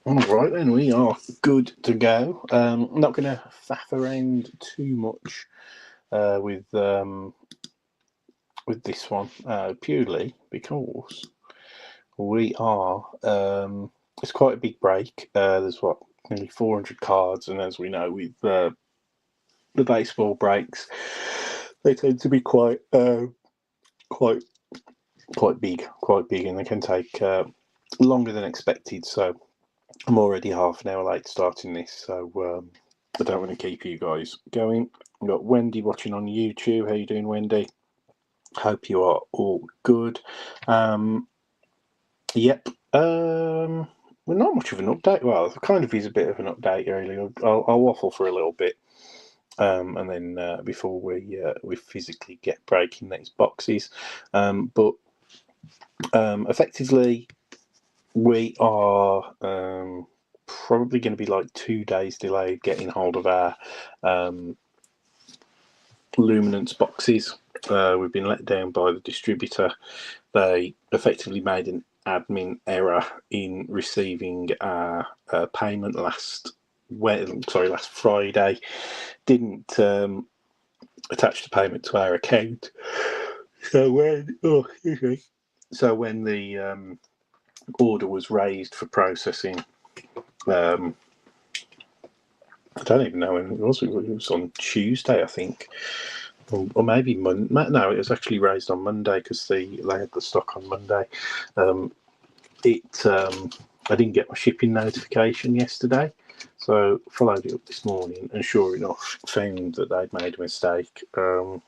All right, then we are good to go. I'm not going to faff around too much with this one, purely because we are. It's quite a big break. There's what nearly 400 cards, and as we know, with the baseball breaks, they tend to be quite quite big, and they can take longer than expected. So I'm already half an hour late starting this, so I don't want to keep you guys going. We've got Wendy watching on YouTube. How you doing, Wendy? Hope you are all good. Yep. Well, not much of an update. Well, it kind of is a bit of an update, really. I'll waffle for a little bit, and then before we physically get breaking these boxes. But effectively, we are probably going to be like 2 days delayed getting hold of our luminance boxes. We've been let down by the distributor. They effectively made an admin error in receiving our payment last Friday. Didn't attach the payment to our account. So when the order was raised for processing, I don't even know when it was. It was on Tuesday, I think, or maybe Monday. No, it was actually raised on Monday because they had the stock on Monday. I didn't get my shipping notification yesterday, so followed it up this morning, and sure enough, found that they'd made a mistake. And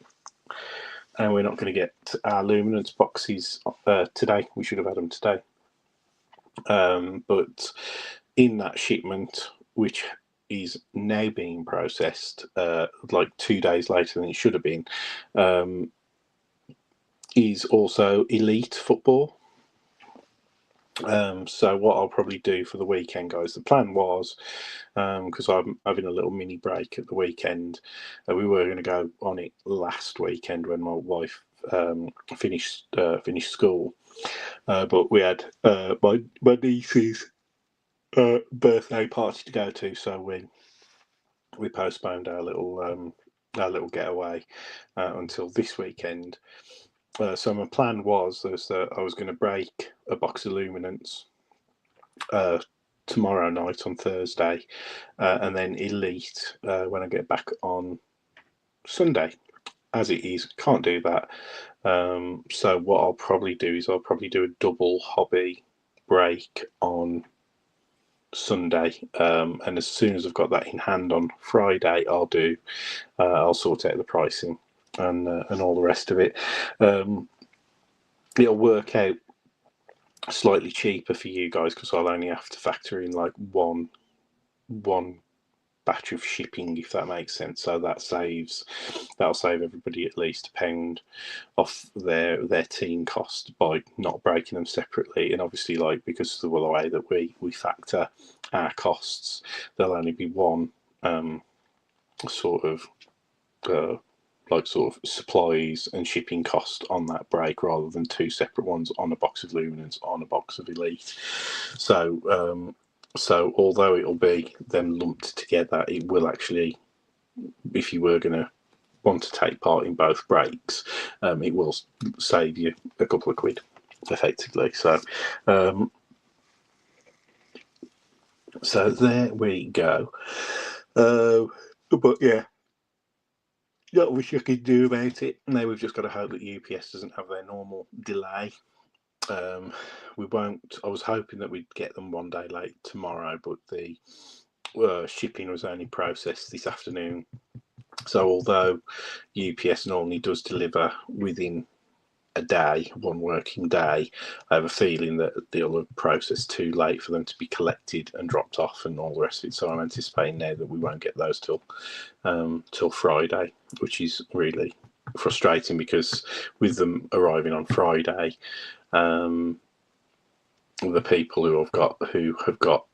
we're not going to get our luminance boxes today. We should have had them today. But in that shipment, which is now being processed like 2 days later than it should have been, is also elite football. So what I'll probably do for the weekend, guys, the plan was, because I'm having a little mini break at the weekend, we were going to go on it last weekend when my wife finished school, but we had my niece's birthday party to go to, so we postponed our little getaway until this weekend. So my plan was that I was going to break a box of luminance tomorrow night on Thursday, and then elite when I get back on Sunday. As it is, can't do that. So what I'll probably do is I'll probably do a double hobby break on Sunday, and as soon as I've got that in hand on Friday, I'll sort out the pricing and all the rest of it. It'll work out slightly cheaper for you guys because I'll only have to factor in like one batch of shipping, if that makes sense. So that'll save everybody at least £1 off their team cost by not breaking them separately. And obviously, like, because of the way that we factor our costs, there'll only be one sort of supplies and shipping cost on that break rather than two separate ones on a box of luminance on a box of elite. So although it'll be them lumped together, it will actually, if you were going to want to take part in both breaks, it will save you a couple of quid, effectively. So there we go. But yeah, not much you can do about it. Now we've just got to hope that UPS doesn't have their normal delay. We won't. I was hoping that we'd get them one day late tomorrow, but the shipping was only processed this afternoon. So although UPS normally does deliver within a day, one working day, I have a feeling that they'll have processed too late for them to be collected and dropped off and all the rest of it. So I'm anticipating now that we won't get those till Friday, which is really frustrating because with them arriving on Friday, the people who have got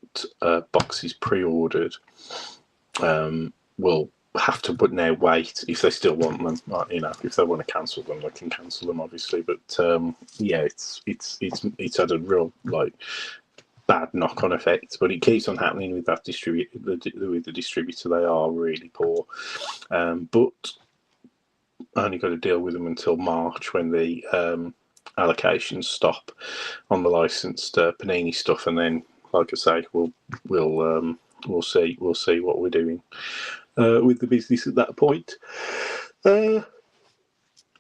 boxes pre-ordered will have to now wait if they still want them. If they want to cancel them, they can cancel them, obviously. But yeah, it's had a real bad knock-on effect, but it keeps on happening with that with the distributor. They are really poor, but I only got to deal with them until March when the allocations stop on the licensed Panini stuff, and then, like I say, we'll see what we're doing with the business at that point. Oh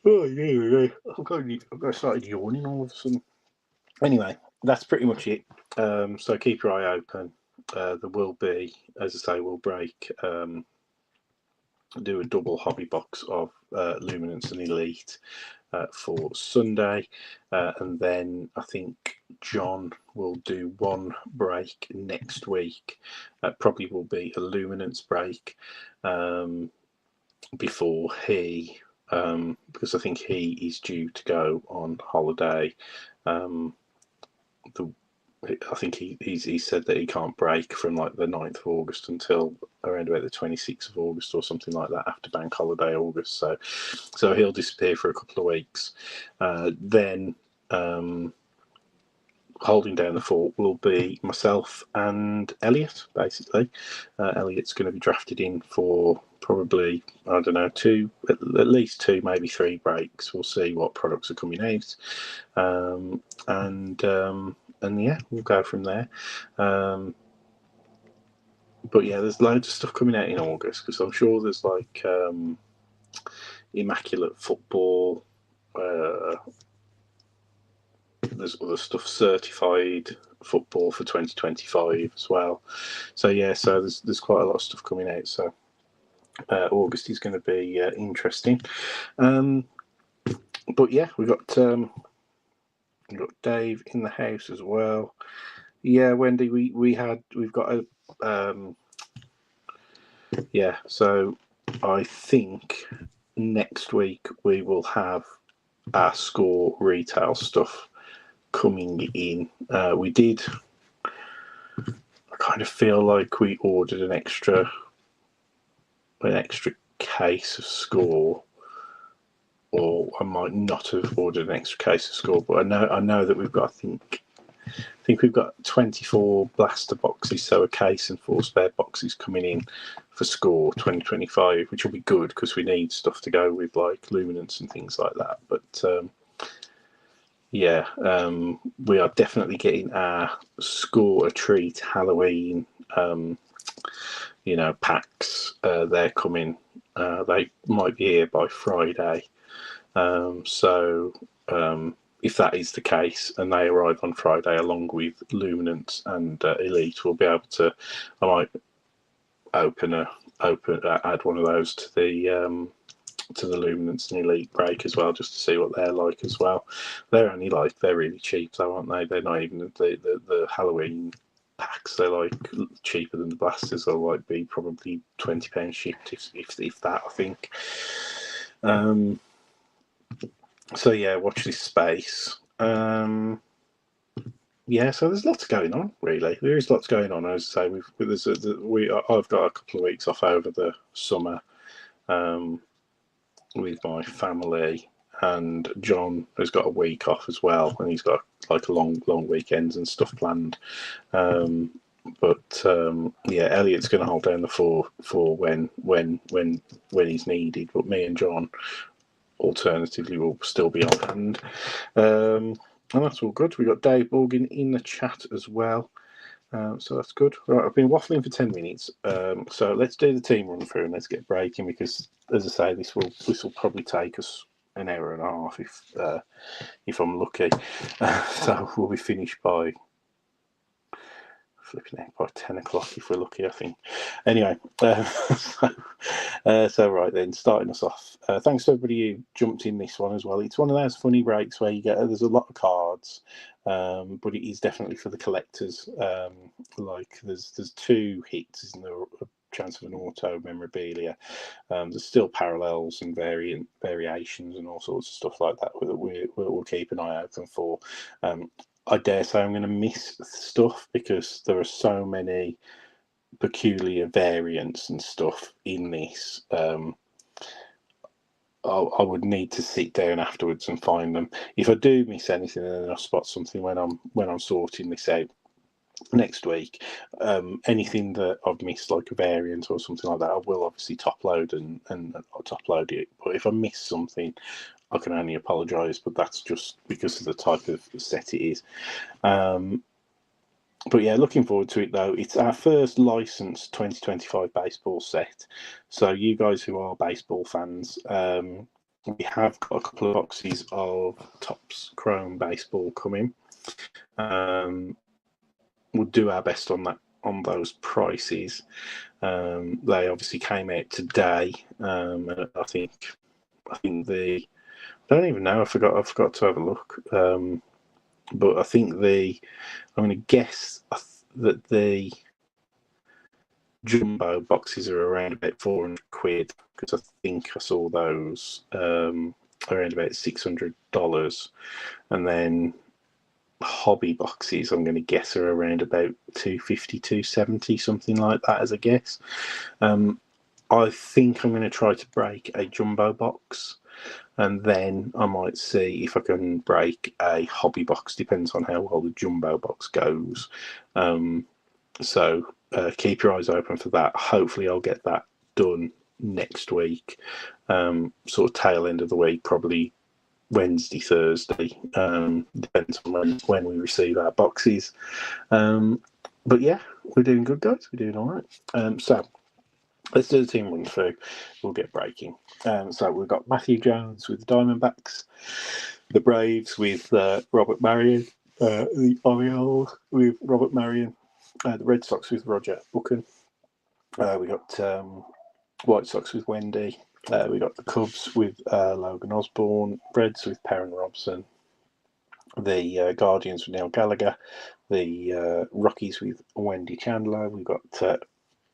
yeah, I've got started yawning all of a sudden. Anyway, that's pretty much it. So keep your eye open. There will be, as I say, we'll break. Do a double hobby box of Luminance and Elite for Sunday, and then I think John will do one break next week. Probably will be a Luminance break before he, because I think he is due to go on holiday. I think he said that he can't break from like the 9th of August until around about the 26th of August or something like that, after Bank Holiday August. So he'll disappear for a couple of weeks. Then holding down the fort will be myself and Elliot, basically. Elliot's going to be drafted in for probably, I don't know, at least 2, maybe 3 breaks. We'll see what products are coming out. And yeah, we'll go from there. But yeah, there's loads of stuff coming out in August, because I'm sure there's like Immaculate Football. There's other stuff, certified football for 2025 as well. So yeah, so there's quite a lot of stuff coming out. So August is going to be interesting. But yeah, we've got Dave in the house as well. Yeah, Wendy, we've got a yeah. So I think next week we will have our Score retail stuff coming in. I kind of feel like we ordered an extra case of Score, or I might not have ordered an extra case of Score, but I know that we've got, I think we've got 24 blaster boxes, so a case and 4 spare boxes coming in for Score 2025, which will be good because we need stuff to go with like Luminance and things like that. But yeah, we are definitely getting our Score a Treat Halloween packs. They're coming. They might be here by Friday. So if that is the case and they arrive on Friday along with Luminance and Elite, we'll be able to. I might add one of those to the Luminance and Elite break as well, just to see what they're like as well. They're really cheap, though, aren't they? They're not even the Halloween packs. They're like cheaper than the blasters. They'll like be probably £20 shipped, if that, I think. So yeah, watch this space. Yeah, so there's lots going on. Really, there is lots going on. As I say, I've got a couple of weeks off over the summer with my family, and John has got a week off as well, and he's got like a long weekends and stuff planned. But yeah, Elliot's going to hold down the fort for when he's needed. But me and John, alternatively, will still be on hand. And that's all good. We've got Dave Morgan in the chat as well. So that's good. Right, I've been waffling for 10 minutes. So let's do the team run through and let's get breaking, because, as I say, this will probably take us an hour and a half if I'm lucky. So we'll be finished by 10 o'clock if we're lucky, I think. Anyway, so right then, starting us off. Thanks to everybody who jumped in this one as well. It's one of those funny breaks where there's a lot of cards, but it is definitely for the collectors. Like there's 2 hits, isn't there? A chance of an auto memorabilia. There's still parallels and variations and all sorts of stuff like that that we'll keep an eye open for. I dare say I'm going to miss stuff because there are so many peculiar variants and stuff in this. I would need to sit down afterwards and find them. If I do miss anything, then I'll spot something when I'm sorting this out. next week. Anything that I've missed, like a variant or something like that, I will obviously top load and I'll top load it. But if I miss something, I can only apologise, but that's just because of the type of set it is. But yeah, looking forward to it though. It's our first licensed 2025 baseball set. So you guys who are baseball fans, we have got a couple of boxes of TOPPS Chrome baseball coming. We'll do our best on that, on those prices. They obviously came out today, and I think the, I don't even know. I forgot to have a look. But I think I'm going to guess that the jumbo boxes are around about £400, because I think I saw those around about $600, and then hobby boxes I'm going to guess are around about $250, $270, something like that as a guess. I think I'm going to try to break a jumbo box, and then I might see if I can break a hobby box. Depends on how well the jumbo box goes. So keep your eyes open for that. Hopefully I'll get that done next week, sort of tail end of the week, probably Wednesday, Thursday. Depends on when we receive our boxes. But yeah, we're doing good, guys. We're doing all right. So let's do the team run through. We'll get breaking. So we've got Matthew Jones with the Diamondbacks, the Braves with Robert Marion, the Orioles with Robert Marion, the Red Sox with Roger Buchan. We got White Sox with Wendy. We got the Cubs with Logan Osborne, Reds with Perrin Robson, the Guardians with Neil Gallagher, the Rockies with Wendy Chandler. We've got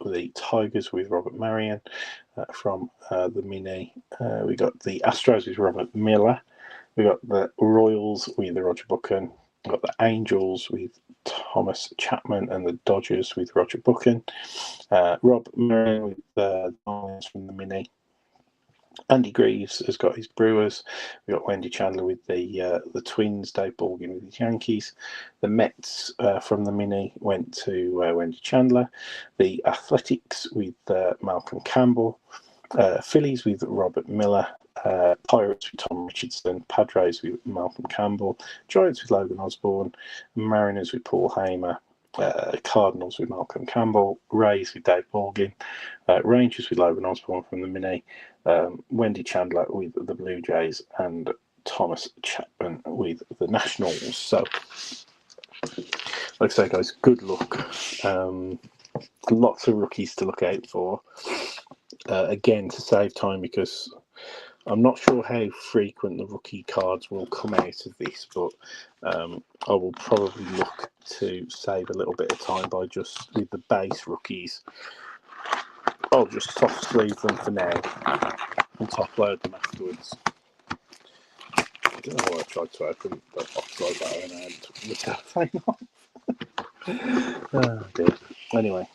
the Tigers with Robert Marion from the Mini. We got the Astros with Robert Miller. We got the Royals with Roger Buchan. We got the Angels with Thomas Chapman, and the Dodgers with Roger Buchan. Rob Marion with the Marlins from the Mini. Andy Greaves has got his Brewers. We've got Wendy Chandler with the Twins, Dave Borgin with his Yankees. The Mets from the Mini went to Wendy Chandler. The Athletics with Malcolm Campbell. Phillies with Robert Miller. Pirates with Tom Richardson. Padres with Malcolm Campbell. Giants with Logan Osborne. Mariners with Paul Hamer. Cardinals with Malcolm Campbell. Rays with Dave Borgin. Rangers with Logan Osborne from the Mini. Wendy Chandler with the Blue Jays, and Thomas Chapman with the Nationals. So, like I say, guys, good luck. Lots of rookies to look out for. Again, to save time, because I'm not sure how frequent the rookie cards will come out of this, but I will probably look to save a little bit of time by just, with the base rookies, I'll just soft sleeve them for now and top load them afterwards. I don't know why I tried to open the box like that and I had to the telephone off. Oh dear. Anyway,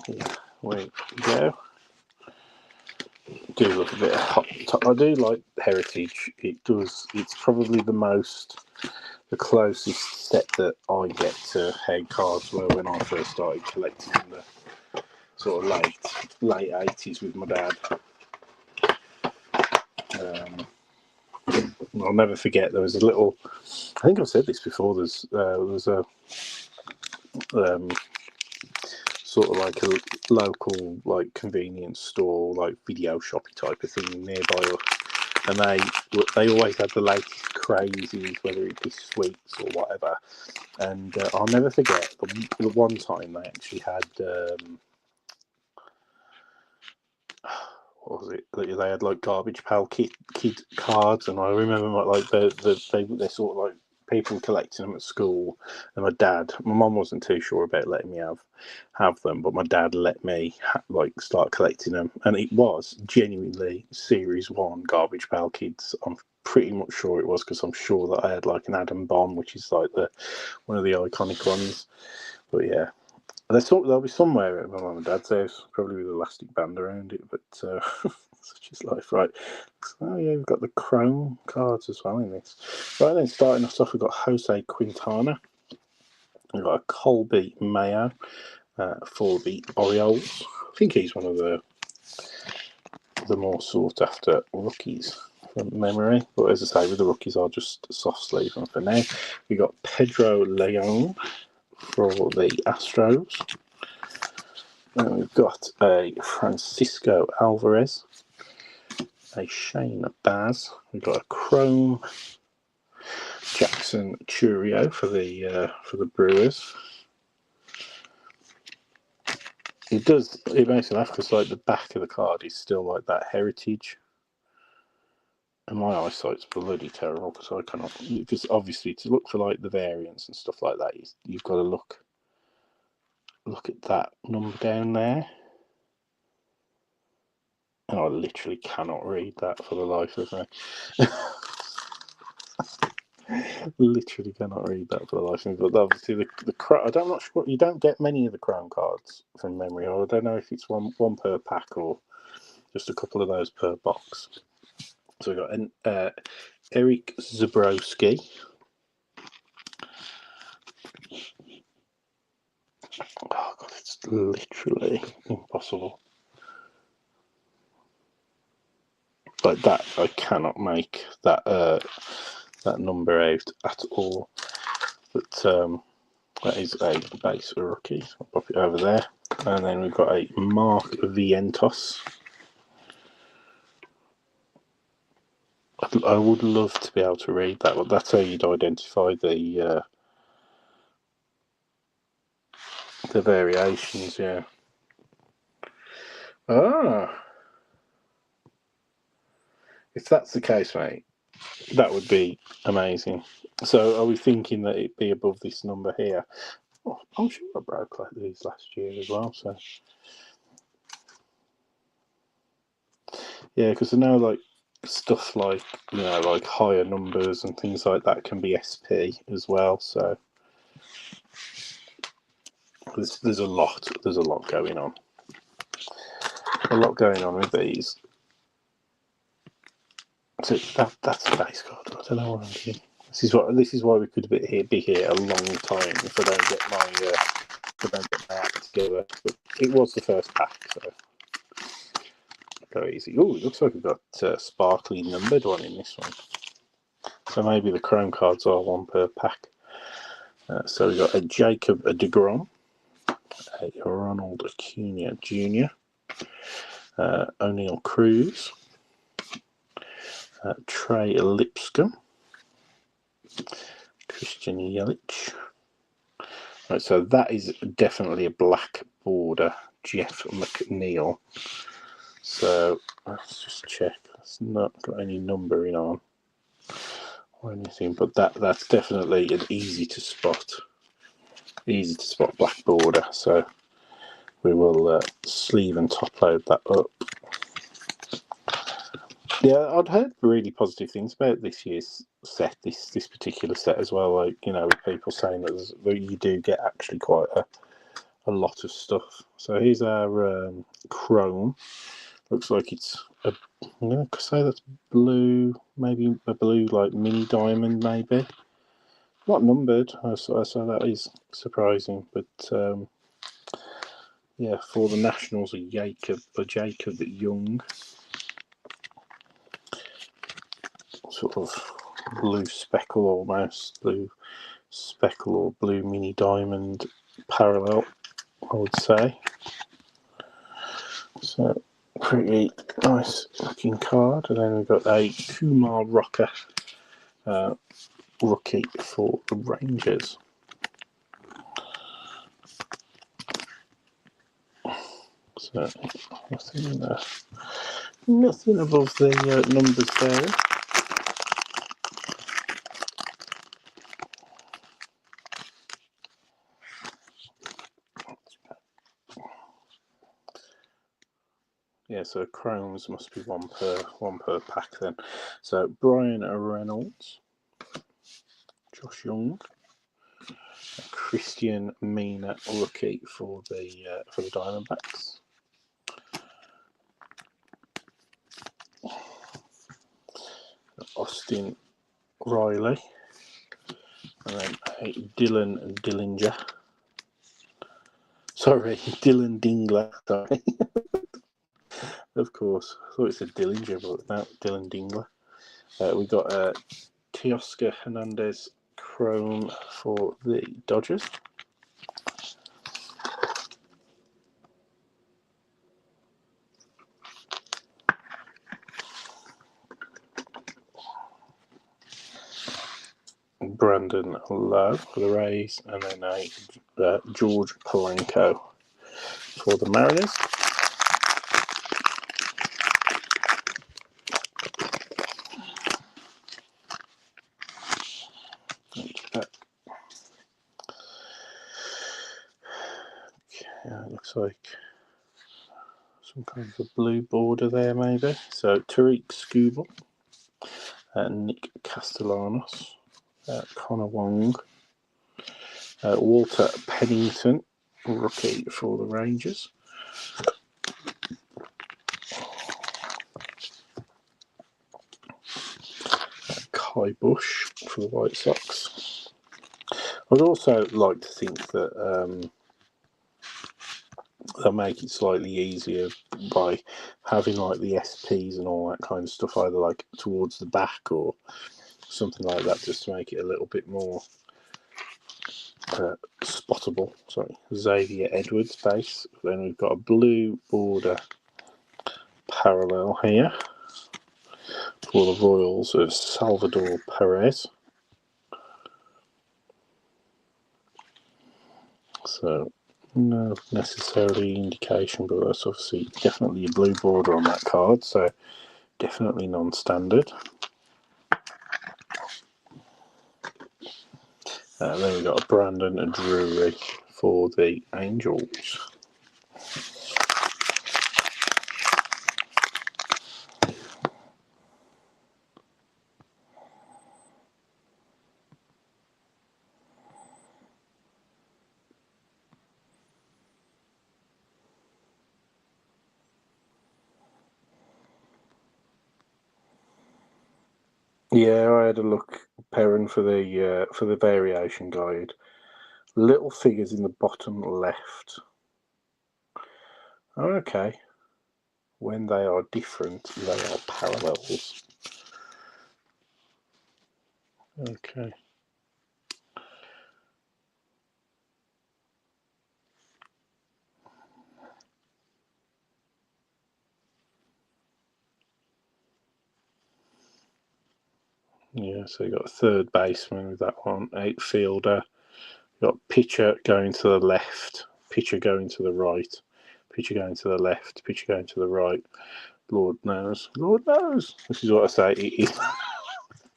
here we go. Do look a bit of hot top. I do like Heritage. It's probably the closest set that I get to how cards were when I first started collecting in the sort of late 80s with my dad. I'll never forget, there was a little, I think I've said this before, there was a sort of like a local like convenience store, like video shoppy type of thing nearby us, and they always had the latest crazies, whether it be sweets or whatever. And I'll never forget the one time they actually had what was it? They had like Garbage Pail kid cards, and I remember like they sort of like people collecting them at school, and my mum wasn't too sure about letting me have them, but my dad let me like start collecting them, and it was genuinely Series 1 Garbage Pail Kids. I'm pretty much sure it was, because I'm sure that I had like an Adam Bomb, which is like one of the iconic ones. But yeah, they'll be somewhere at my mum and dad's house, probably with an elastic band around it, but such is life, right? Oh yeah, we've got the Chrome cards as well in this. Right then, starting us off, we've got Jose Quintana. We've got a Colby Mayo for the Orioles. I think he's one of the more sought after rookies from memory. But as I say, with the rookies, I'll just soft sleeve them for now. We've got Pedro Leon for the Astros. And we've got a Francisco Alvarez, a Shane Baz. We've got a Chrome Jackson Churio for the Brewers. It makes me laugh because like the back of the card is still like that heritage, and my eyesight's bloody terrible because I cannot. Because obviously to look for like the variants and stuff like that, you've got to look at that number down there, and I literally cannot read that for the life of me. Literally cannot read that for the life of me. But obviously I'm not sure. You don't get many of the Chrome cards from memory, or I don't know if it's one per pack or just a couple of those per box. So we've got an Eric Zabrowski. Oh god, it's literally impossible. Like that, I cannot make that number out at all. But that is a base rookie. So I'll pop it over there. And then we've got a Mark Vientos. I would love to be able to read that, but that's how you'd identify the variations, yeah. Ah, if that's the case, mate, that would be amazing. So, are we thinking that it'd be above this number here? Oh, I'm sure I broke like these last year as well. So, yeah, because I know like stuff like like higher numbers and things like that can be SP as well. So, there's a lot going on. A lot going on with these. So that's a base card. I don't know what I'm doing. This is why we could be here a long time if I don't get my act together. But it was the first pack, so go easy. Oh, it looks like we've got a sparkly numbered one in this one. So maybe the Chrome cards are one per pack. So we've got a Jacob DeGrom, a Ronald Acuna Jr., O'Neill Cruz, Trey Lipscomb, Christian Yelich. Right, so that is definitely a black border, Jeff McNeil. So let's just check. It's not got any numbering on or anything, but that's definitely an easy to spot black border. So we will sleeve and top load that up. Yeah, I'd heard really positive things about this year's set, this particular set as well. Like with people saying that you do get actually quite a lot of stuff. So here's our Chrome. Looks like it's I'm going to say that's blue, maybe a blue like mini diamond, maybe. Not numbered, so that is surprising. But yeah, for the Nationals, Jacob Young, sort of blue speckle almost, blue speckle or blue mini diamond parallel, I would say. So pretty nice looking card. And then we've got a Kumar Rocker rookie for the Rangers. So nothing above the numbers there. Yeah, so Chromes must be one per pack then. So Brian Reynolds, Josh Young, Christian Mina rookie for the Diamondbacks. Austin Riley, and then a Dylan Dillinger. Sorry, Dylan Dingler. Sorry. Of course. I thought it said Dillinger, but no, Dylan Dingler. We got Teoscar Hernandez Chrome for the Dodgers. Brandon Lowe for the Rays, and then a George Polanco for the Mariners. It looks like some kind of a blue border there, maybe. So Tariq Skubal, Nick Castellanos, Connor Wong, Walter Pennington, rookie for the Rangers. Kai Bush for the White Sox. I'd also like to think that they'll make it slightly easier by having like the SPs and all that kind of stuff either like towards the back or something like that, just to make it a little bit more spottable. Sorry, Xavier Edwards base. Then we've got a blue border parallel here for the Royals of Salvador Perez. So no necessarily indication, but that's obviously definitely a blue border on that card, so definitely non-standard. Then we've got a Brandon Drury for the Angels. Yeah, I had a look, Perrin, for the variation guide. Little figures in the bottom left. Oh, okay. When they are different, they are parallels. Okay. Yeah, so you got a third baseman with that one, outfielder. You got pitcher going to the left, pitcher going to the right, pitcher going to the left, pitcher going to the right. Lord knows. Lord knows. This is what I say.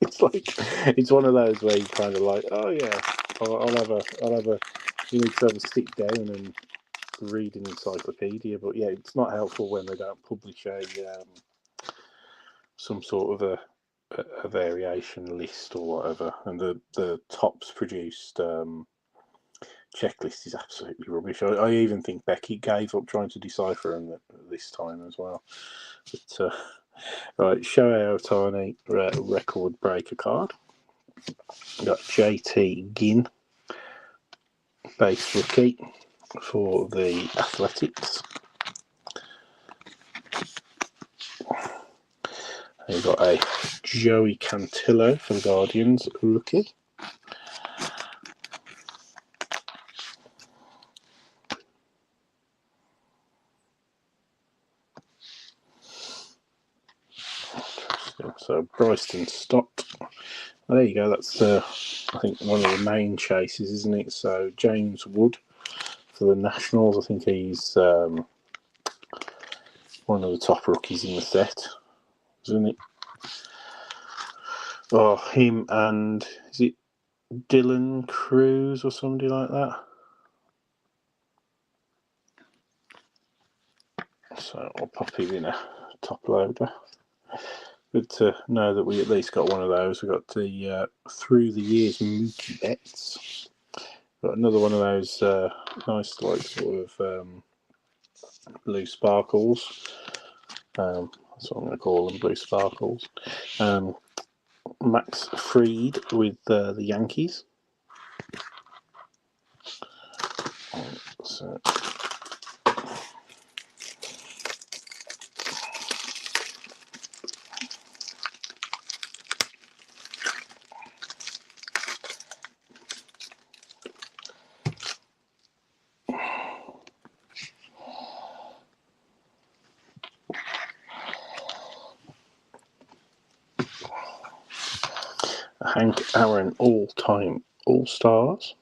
It's like, it's one of those where you kind of like, oh yeah, I'll have a. You need to have a sit down and read an encyclopedia. But yeah, it's not helpful when they don't publish some sort of a variation list or whatever. And the TOPPS produced checklist is absolutely rubbish. I even think Becky gave up trying to decipher them this time as well. But right, Shohei Ohtani record breaker card. We've got JT Ginn, base rookie for the Athletics. And you've got a Joey Cantillo for the Guardians, rookie. So Bryson Stott. Well, there you go. That's I think one of the main chases, isn't it? So James Wood for the Nationals. I think he's one of the top rookies in the set, isn't it? Oh, him and is it Dylan Cruz or somebody like that? So I'll pop him in a top loader. Good to know that we at least got one of those. We got the through the years Mookie Betts. Got another one of those nice, like sort of blue sparkles. That's what I'm going to call them, blue sparkles. Max Fried with the Yankees. So Hank Aaron all-time All-Stars.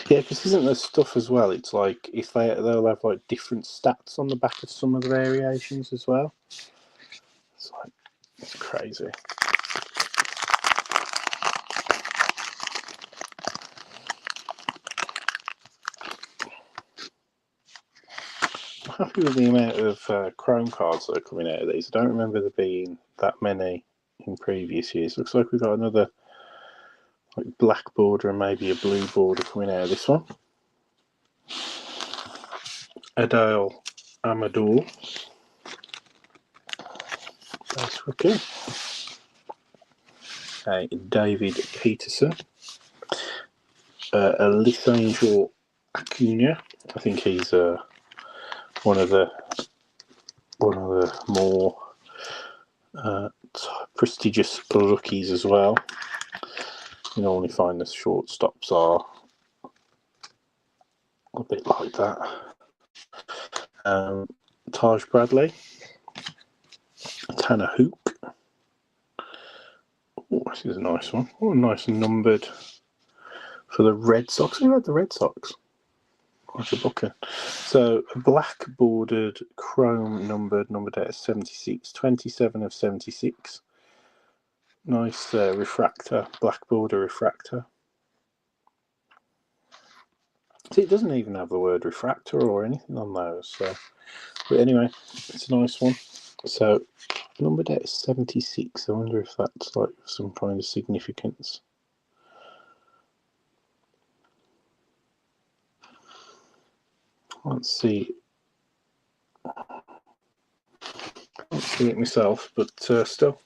Yeah, because isn't there stuff as well? It's like if they'll have like different stats on the back of some of the variations as well. It's like it's crazy. I'm happy with the amount of Chrome cards that are coming out of these. I don't remember there being that many in previous years. Looks like we've got another like black border and maybe a blue border coming out of this one. Adele Amador, base rookie. David Peterson. Lithangel Acuna. I think he's one of the more prestigious rookies as well. You normally find the shortstops are a bit like that. Taj Bradley, Tanner Hook. Oh, this is a nice one. Oh, nice numbered for the Red Sox. Who had the Red Sox? Roger Booker. So a black bordered chrome numbered out of 76, 27 of 76. Nice refractor, black border refractor. See, it doesn't even have the word refractor or anything on those. So, but anyway, it's a nice one. So numbered out of 76. I wonder if that's like some kind of significance. Let's see. Can't see it myself, but still,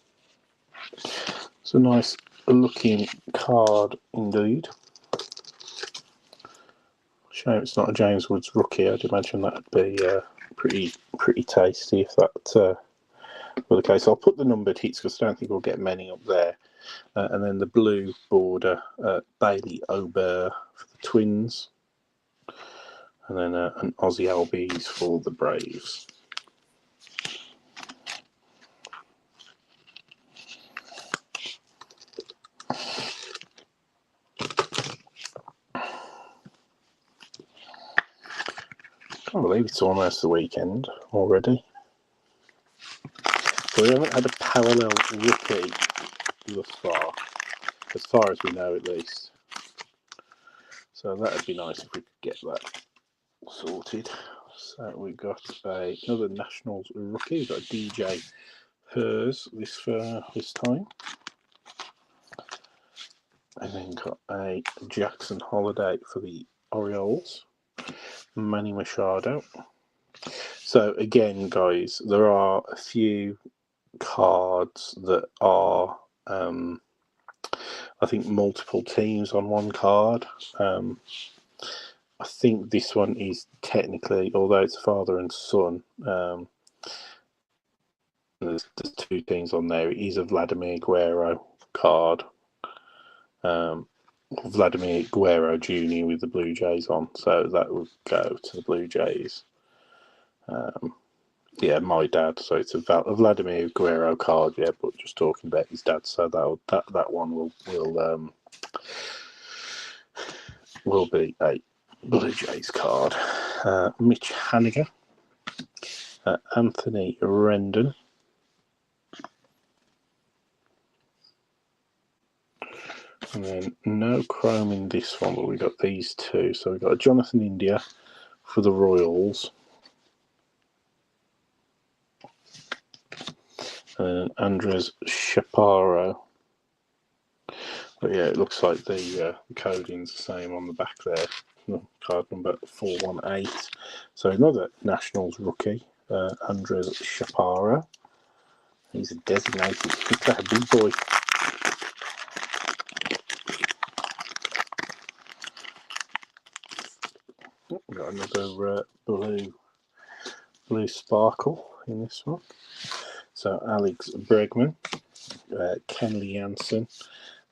it's a nice looking card indeed. Shame it's not a James Woods rookie. I'd imagine that'd be pretty tasty if that were the case. I'll put the numbered hits because I don't think we'll get many up there. And then the blue border, Bailey Ober for the Twins. And then an Aussie Albies for the Braves. Can't believe it's almost the weekend already. So we haven't had a parallel rookie thus far as we know at least. So that would be nice if we could get that sorted. So we've got another Nationals rookie. We've got DJ Hers this time. And then got a Jackson Holiday for the Orioles. Manny Machado. So again, guys, there are a few cards that are, I think, multiple teams on one card. I think this one is technically, although it's father and son, there's two teams on there. It is a Vladimir Guerrero card. Vladimir Guerrero Jr. with the Blue Jays on, so that would go to the Blue Jays. Yeah, my dad. So it's a Vladimir Guerrero card. Yeah, but just talking about his dad. So that one will be a Blue Jays card. Mitch Haniger, Anthony Rendon. And then no chrome in this one, but we got these two. So we've got Jonathan India for the Royals. And Andres Chaparro. But yeah, it looks like the coding's the same on the back there. Card number 418. So another Nationals rookie, Andres Chaparro. He's a designated hitter, a big boy. We've got another blue sparkle in this one. So Alex Bregman, Kenley Jansen.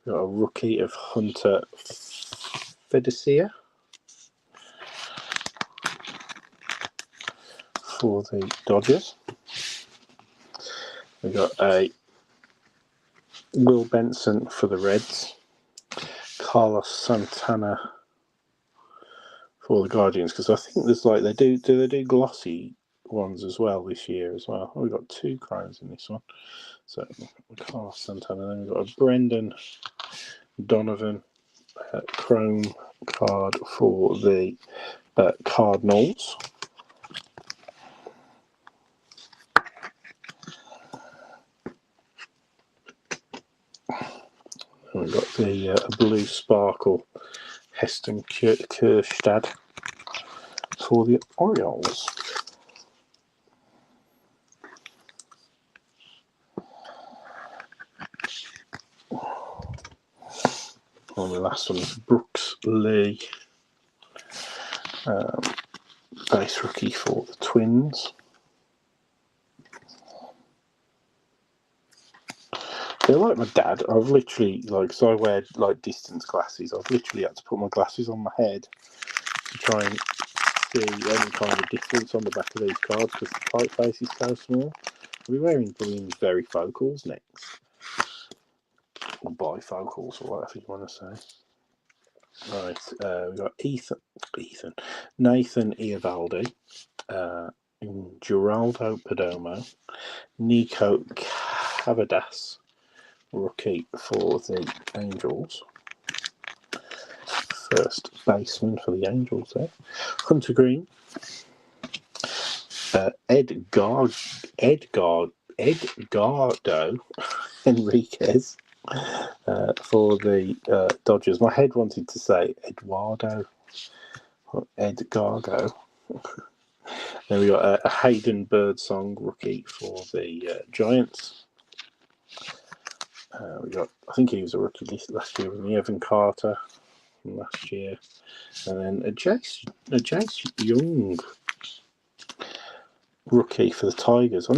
We've got a rookie of Hunter Fedicea for the Dodgers. We've got a Will Benson for the Reds. Carlos Santana for the Guardians, because I think there's like they do glossy ones as well this year as well. Oh, we've got 2 chromes in this one. So Carlos Santana. Then we've got a Brendan Donovan chrome card for the Cardinals. And we've got the blue sparkle Heston Kjerstad for the Orioles. And the last one is Brooks Lee, base rookie for the Twins. They're like my dad. I've literally, so I wear distance glasses. I've literally had to put my glasses on my head to try and see any kind of difference on the back of these cards because the typeface is so small. I'll be wearing Bloom's varifocals next, or bifocals, or whatever you want to say. Right, we've got Nathan Eovaldi, Geraldo Perdomo, Nico Cavadas, rookie for the Angels. First baseman for the Angels there. Hunter Green. Edgardo Enriquez for the Dodgers. My head wanted to say Eduardo or Edgardo. Then we got a Hayden Birdsong rookie for the Giants. We got, I think he was a rookie last year, with Evan Carter from last year, and then a Jace Young rookie for the Tigers.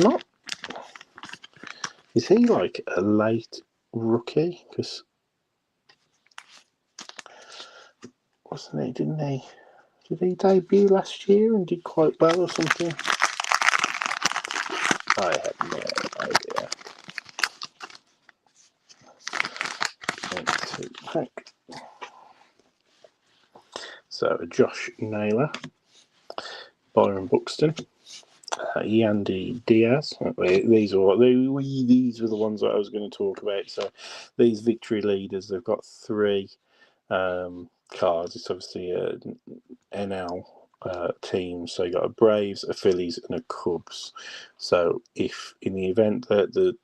Is he like a late rookie? Because wasn't he? Did he debut last year and did quite well or something? I have no idea. So Josh Naylor, Byron Buxton, Yandy Diaz. These were the ones that I was going to talk about. So these victory leaders, they've got 3 cards. It's obviously a NL team. So you got a Braves, a Phillies, and a Cubs. So if in the event that the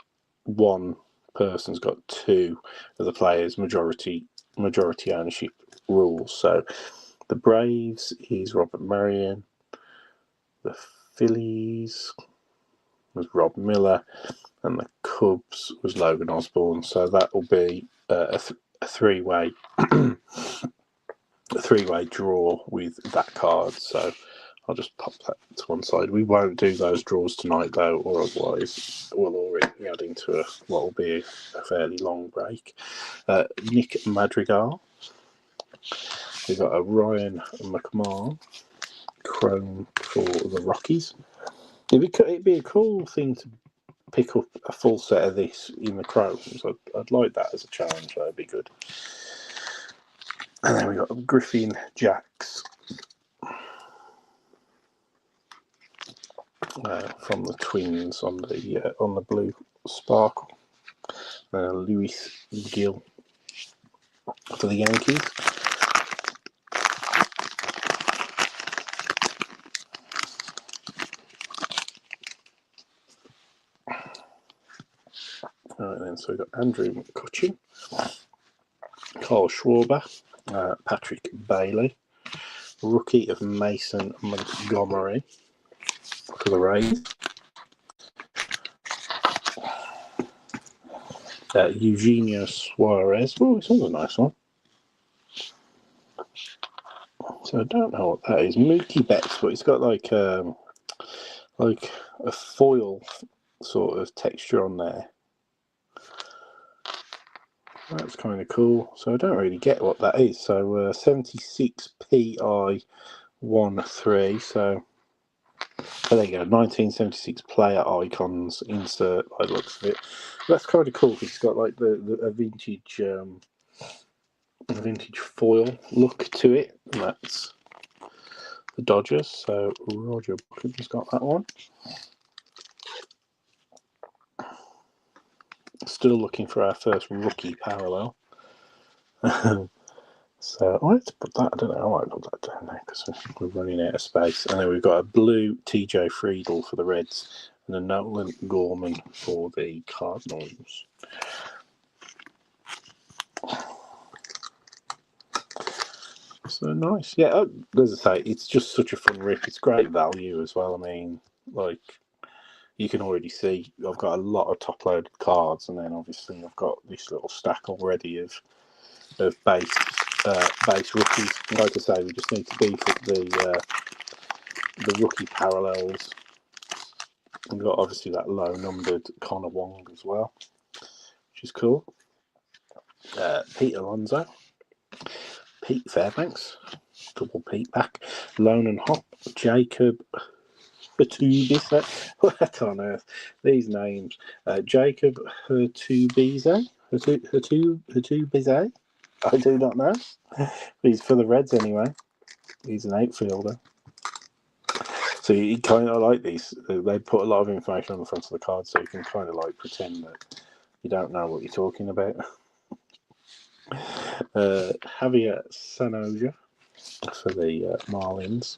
one person's got 2 of the players, majority ownership rules. So the Braves is Robert Marion. The Phillies was Rob Miller, and the Cubs was Logan Osborne. So that will be a 3-way draw with that card. So I'll just pop that to one side. We won't do those draws tonight though, or otherwise we'll already be adding to what will be a fairly long break. Nick Madrigal. We've got a Ryan McMahon chrome for the Rockies. It'd be a cool thing to pick up a full set of this in the chromes. I'd like that as a challenge. That'd be good. And then we got Griffin Jacks from the Twins on the blue sparkle. Luis Gill for the Yankees. Right then, so we've got Andrew McCutcheon, Carl Schwarber, Patrick Bailey, rookie of Mason Montgomery for the Rays. Eugenio Suarez. Oh, this one's a nice one. So I don't know what that is. Mookie Betts, but it's got like a foil sort of texture on there. That's kind of cool. So I don't really get what that is. So 76 PI13. So there you go. 1976 player icons insert. By the looks of it, that's kind of cool because it's got like a vintage foil look to it. And that's the Dodgers. So Roger Buckin's got that one. Still looking for our first rookie parallel. So I have to put that. I don't know. I might put that down there because we're running out of space. And then we've got a blue TJ Friedl for the Reds and a Nolan Gorman for the Cardinals. So nice. Yeah, as I say, it's just such a fun rip. It's great value as well. I mean, like, you can already see I've got a lot of top-loaded cards, and then obviously I've got this little stack already of base rookies. Like I say, we just need to beef up the rookie parallels. We've got obviously that low-numbered Connor Wong as well, which is cool. Pete Alonso, Pete Fairbanks, double Pete back, Lone and Hop, Jacob Hurtubise. What on earth? These names. Jacob Hurtubise. Hurtubise. I do not know. He's for the Reds anyway. He's an outfielder. So you kind of like these. They put a lot of information on the front of the card, so you can kind of like pretend that you don't know what you're talking about. Javier Sanoja for the Marlins.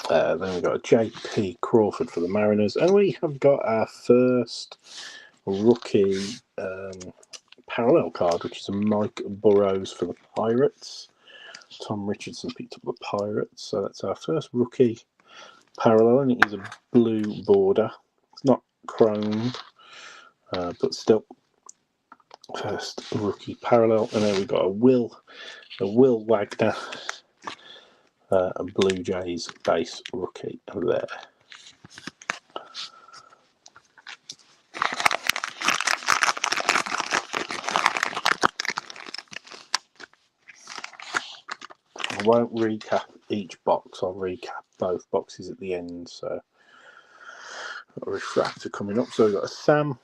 Then we've got a J.P. Crawford for the Mariners, and we have got our first rookie parallel card, which is a Mike Burrows for the Pirates. Tom Richardson picked up the Pirates, so that's our first rookie parallel, and it is a blue border. It's not chromed, but still, first rookie parallel. And then we've got a Will Wagner, a Blue Jays base rookie there. I won't recap each box. I'll recap both boxes at the end. So, got a refractor coming up. So we've got a Sam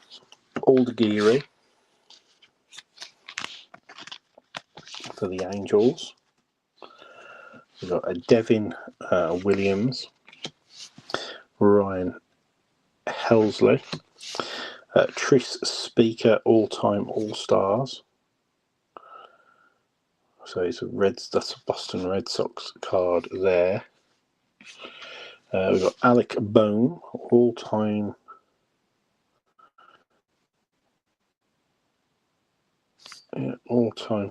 Aldeguiri for the Angels. We've got a Devin Williams, Ryan Helsley, Tris Speaker all-time All-Stars. So it's that's a Boston Red Sox card there. We've got Alec Bohm, all-time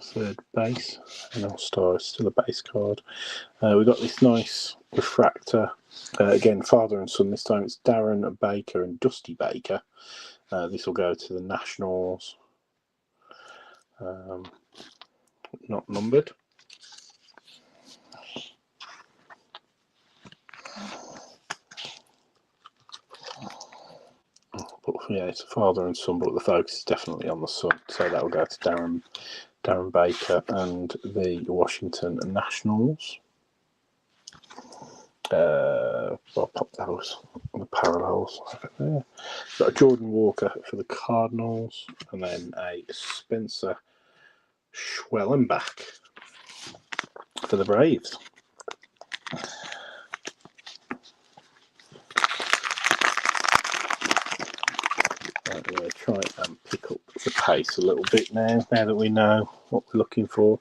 third base. An All-Star is still a base card. We've got this nice refractor. Again, father and son. This time it's Darren Baker and Dusty Baker. This will go to the Nationals. Not numbered. But yeah, it's a father and son, but the focus is definitely on the son. So that will go to Darren Baker and the Washington Nationals. I'll pop those the parallels over there. Got a Jordan Walker for the Cardinals, and then a Spencer Schwellenbach for the Braves. Right, we're going to try and pick up the pace a little bit now that we know what we're looking for.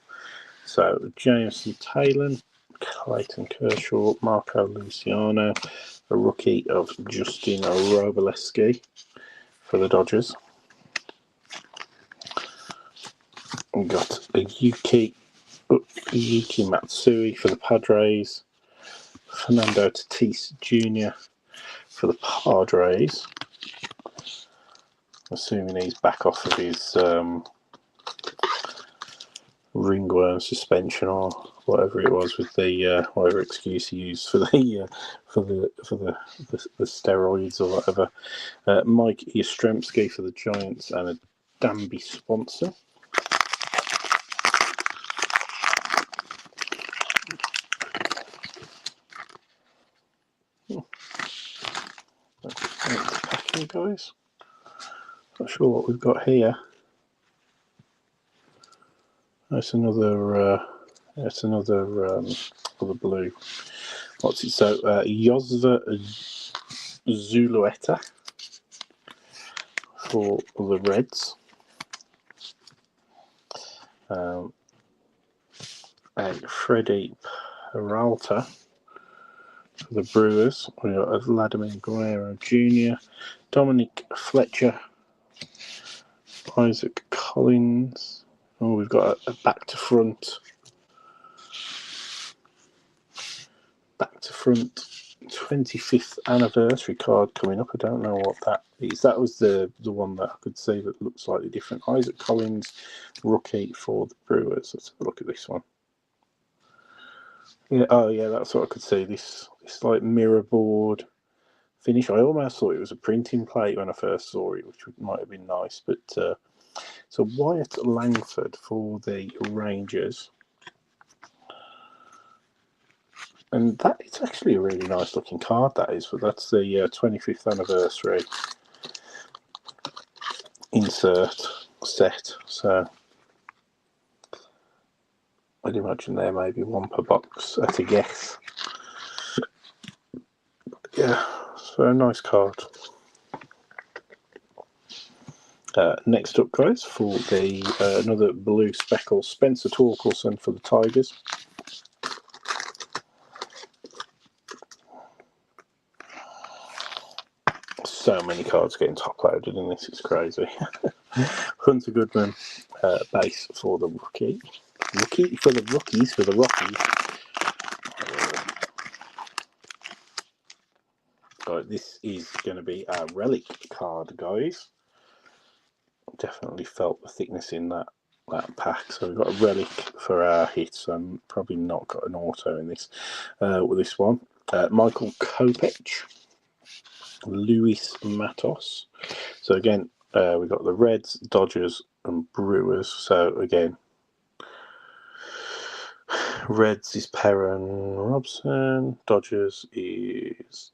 So Jameson Taylor, Clayton Kershaw, Marco Luciano, a rookie of Justin Robleski for the Dodgers. We've got a Yuki Matsui for the Padres, Fernando Tatis Jr. for the Padres. Assuming he's back off of his ringworm suspension or whatever it was with the whatever excuse he used for the steroids or whatever. Mike Yastrzemski for the Giants and a Danby Swanson. Thanks packing, guys. Not sure what we've got here. That's another. That's another other blue. What's it? So Josva Zulueta for the Reds. And Freddie Peralta for the Brewers. We got Vladimir Guerrero Jr., Dominic Fletcher, Isaac Collins. Oh, we've got a back to front 25th anniversary card coming up. I don't know what that is. That was the one that I could see that looked slightly different. Isaac Collins, rookie for the Brewers. Let's have a look at this one. Yeah, oh yeah, that's what I could see. This like mirror board finish. I almost thought it was a printing plate when I first saw it, which might have been nice. But so Wyatt Langford for the Rangers. And that it's actually a really nice looking card, that is, but that's the 25th anniversary insert set. So I'd imagine there may be one per box at a guess. Yeah, so a nice card. Next up, guys, for the another blue speckle, Spencer Torkelson for the Tigers. So many cards getting top loaded in this, it's crazy. Hunter Goodman, base for the rookie. For the Rockies. Right, this is going to be a relic card, guys. Definitely felt the thickness in that pack. So we've got a relic for our hits. I'm probably not got an auto in this with this one. Michael Kopech, Luis Matos. So again, we've got the Reds, Dodgers, and Brewers. So again, Reds is Perrin Robson, Dodgers is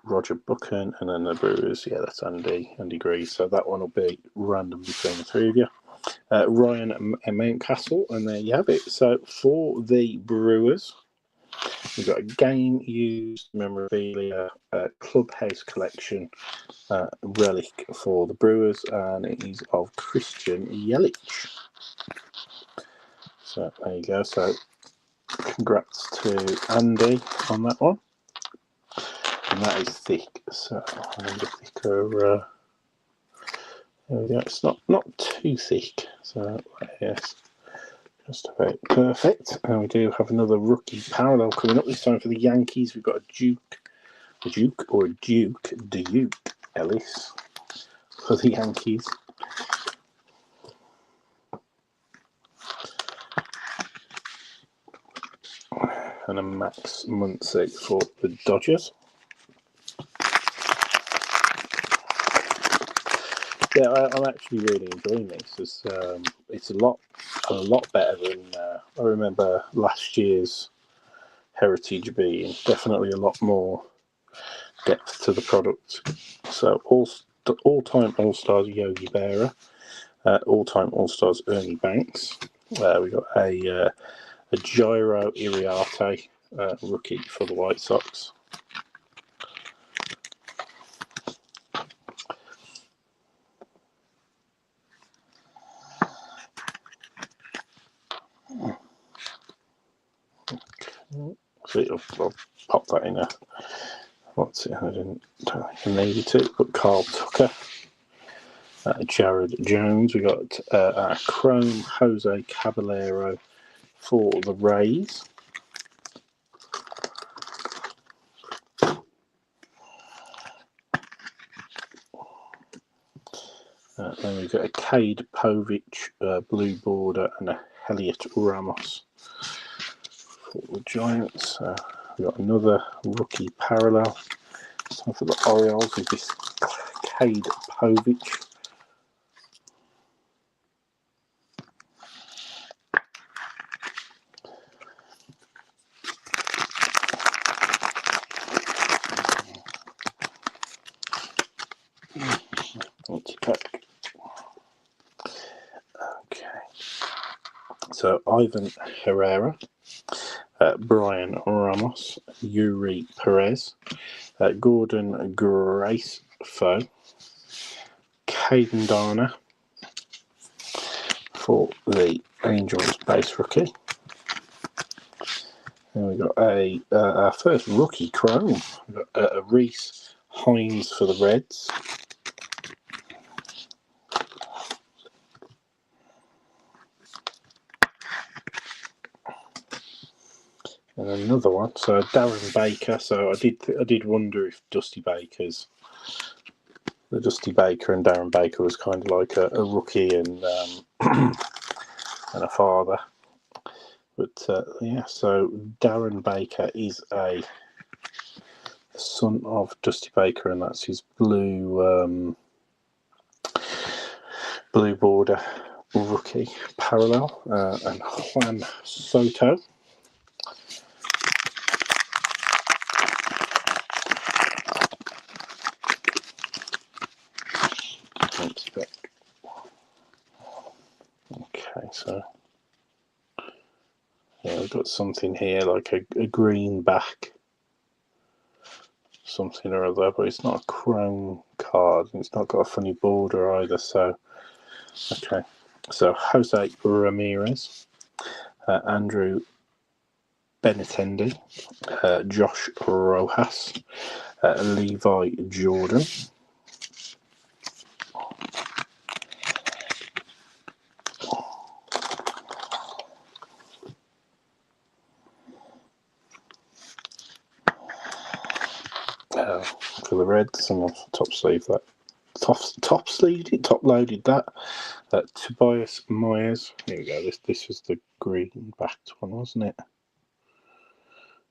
Roger Buchan, and then the Brewers, yeah, that's Andy Greaves. So that one will be random between the three of you. Ryan Mountcastle, and there you have it. So for the Brewers, we've got a game used memorabilia clubhouse collection relic for the Brewers, and it is of Christian Yelich. So there you go. So congrats to Andy on that one. And that is thick. So I need a thicker. There we go. It's not too thick. So yes, just about perfect. And we do have another rookie parallel coming up. This time for the Yankees, we've got a Duke Ellis for the Yankees. And a Max Muncy for the Dodgers. Yeah, I'm actually really enjoying this. It's a lot better than I remember last year's Heritage being. Definitely a lot more depth to the product. So all-time All-Stars Yogi Berra, all-time All-Stars Ernie Banks. We got a Jairo Iriarte rookie for the White Sox. So I'll pop that in a. What's it? I don't think I needed to. But Carl Tucker, Jared Jones. We got our Chrome Jose Caballero for the Rays. Then we've got a Cade Povich blue border and a Elliot Ramos for the Giants. We've got another rookie parallel. So for the Orioles with this Cade Povich. Okay. So Ivan Herrera, Brian Ramos, Yuri Perez, Gordon Gracefo, Caden Darner for the Angels base rookie. And we've got our first rookie chrome. We've got Reese Hines for the Reds. And another one, so Darren Baker. So I did wonder if the Dusty Baker and Darren Baker was kind of like a rookie and and a father. But yeah, so Darren Baker is a son of Dusty Baker, and that's his blue border rookie parallel. And Juan Soto. Okay, so yeah, we've got something here like a green back, something or other, but it's not a chrome card, and it's not got a funny border either. So, okay, so Jose Ramirez, Andrew Benintendi, Josh Rojas, Levi Jordan. For the Reds, someone top loaded that. Tobias Myers. Here we go. This was the green backed one, wasn't it?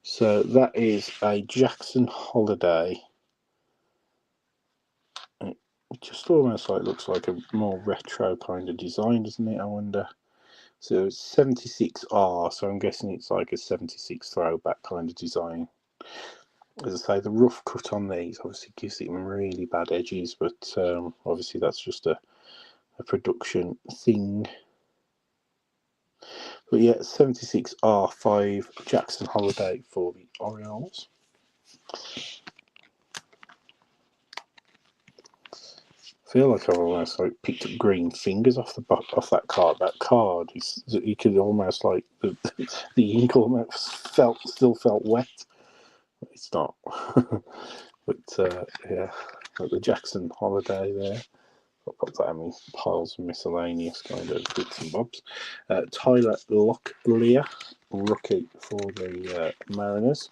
So that is a Jackson Holiday. It just almost looks like a more retro kind of design, doesn't it? I wonder. So it's 76R, so I'm guessing it's like a 76 throwback kind of design. As I say, the rough cut on these obviously gives it really bad edges, but obviously that's just a production thing. But yeah, 76R5 Jackson Holiday for the Orioles. I feel like I've almost picked up green fingers off that card. That card, you could almost the ink almost still felt wet. It's not. But yeah, like the Jackson Holiday there. I'll put that in piles of miscellaneous kind of bits and bobs. Tyler Locklear, rookie for the Mariners.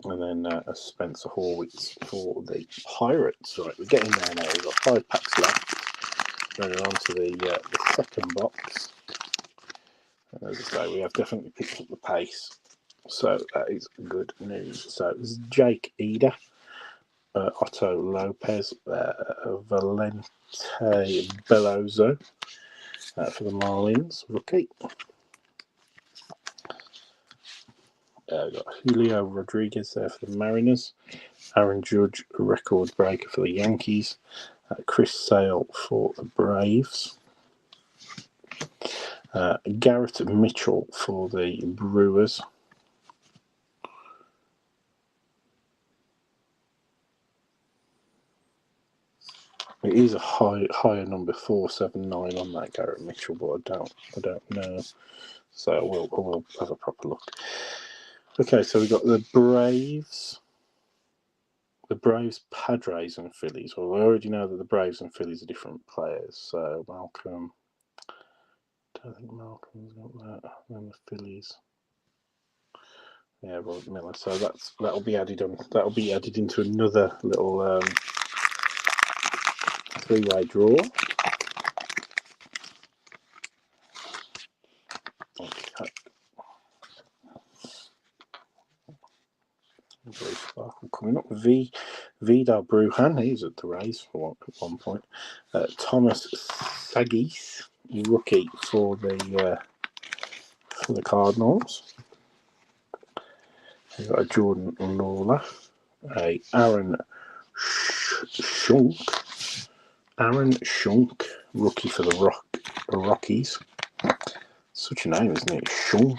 And then Spencer Horwitz for the Pirates. Right, we're getting there now. We've got 5 packs left. Going on to the second box. And as I say, we have definitely picked up the pace. So that is good news. So this is Jake Eder, Otto Lopez, Valente Bellozo for the Marlins, rookie. We've got Julio Rodriguez there for the Mariners, Aaron Judge, record breaker for the Yankees, Chris Sale for the Braves, Garrett Mitchell for the Brewers. It is a higher number 479 on that Garrett Mitchell, but I don't know. So I will have a proper look. Okay, so we've got the Braves, Padres, and Phillies. Well, we already know that the Braves and Phillies are different players. So Malcolm, I don't think Malcolm's got that. And the Phillies, yeah, Robert Miller. So that'll be added on. That'll be added into another little 3-way draw. coming up. Vidar Bruhan, he was at the Rays at one point. Thomas Sagis, rookie for the Cardinals. We've got a Jordan Lawler, a Aaron Schunk, rookie for the Rockies. Such a name, isn't it? Schunk.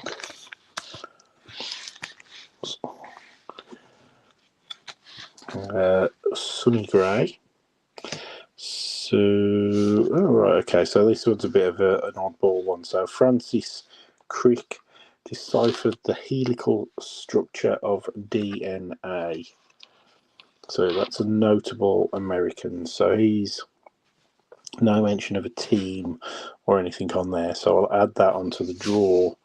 Sonny Gray. So, okay, so this one's a bit of an oddball one. So Francis Crick deciphered the helical structure of DNA. So that's a notable American. So he's no mention of a team or anything on there. So I'll add that onto the draw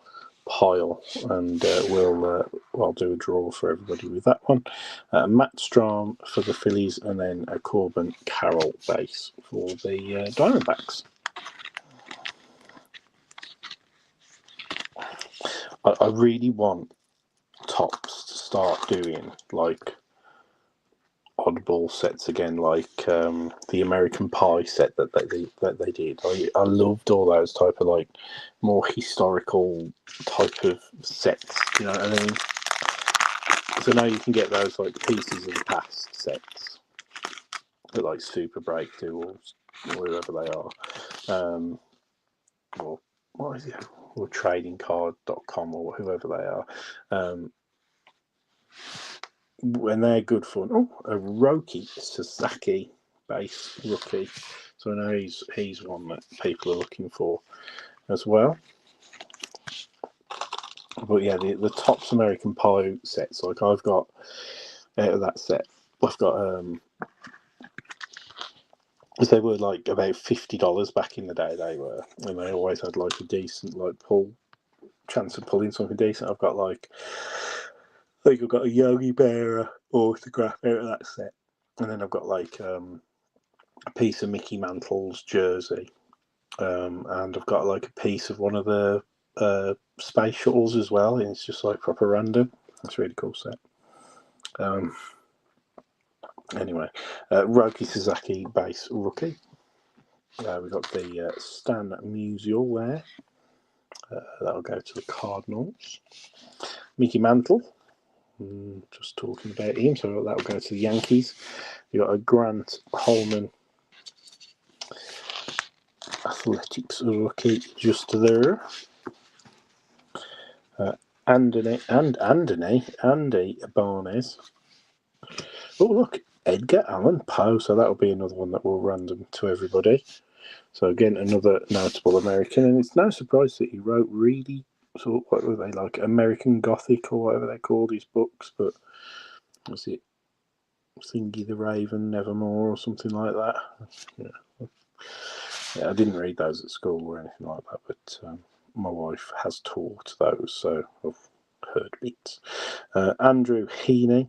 pile, and I'll do a draw for everybody with that one. Matt Strom for the Phillies, and then a Corbin Carroll base for the Diamondbacks. I really want Topps to start doing like oddball sets again, like the American Pie set that they did. I loved all those type of like more historical type of sets. You know what I mean? So now you can get those like pieces of the past sets that like Super Break do, or whoever they are, or what is it, or tradingcard.com or whoever they are. When they're good fun. Oh, a Roki Sasaki base rookie. So I know he's one that people are looking for as well. But yeah, the Topps American Pie sets, like I've got out of that set, I've got they were like about $50 back in the day. They were, and they always had like a decent like chance of pulling something decent. I've got like, I think I've got a Yogi Berra autograph out of that set, and then I've got like a piece of Mickey Mantle's jersey, and I've got like a piece of one of the space shuttles as well, and it's just like proper random. It's a really cool set. Anyway, Roki Sasaki base rookie. We've got the Stan Musial there. That'll go to the Cardinals. Mickey Mantle. Just talking about him, so that'll go to the Yankees. You've got a Grant Holman Athletics rookie just there. Andy Barnes. Oh, look, Edgar Allan Poe. So that'll be another one that will random to everybody. So again, another notable American, and it's no surprise that he wrote really sort of, what were they, like American Gothic or whatever they called his books, but was it Thingy the Raven, Nevermore or something like that? Yeah, I didn't read those at school or anything like that, but my wife has taught those, so I've heard bits. Andrew Heaney,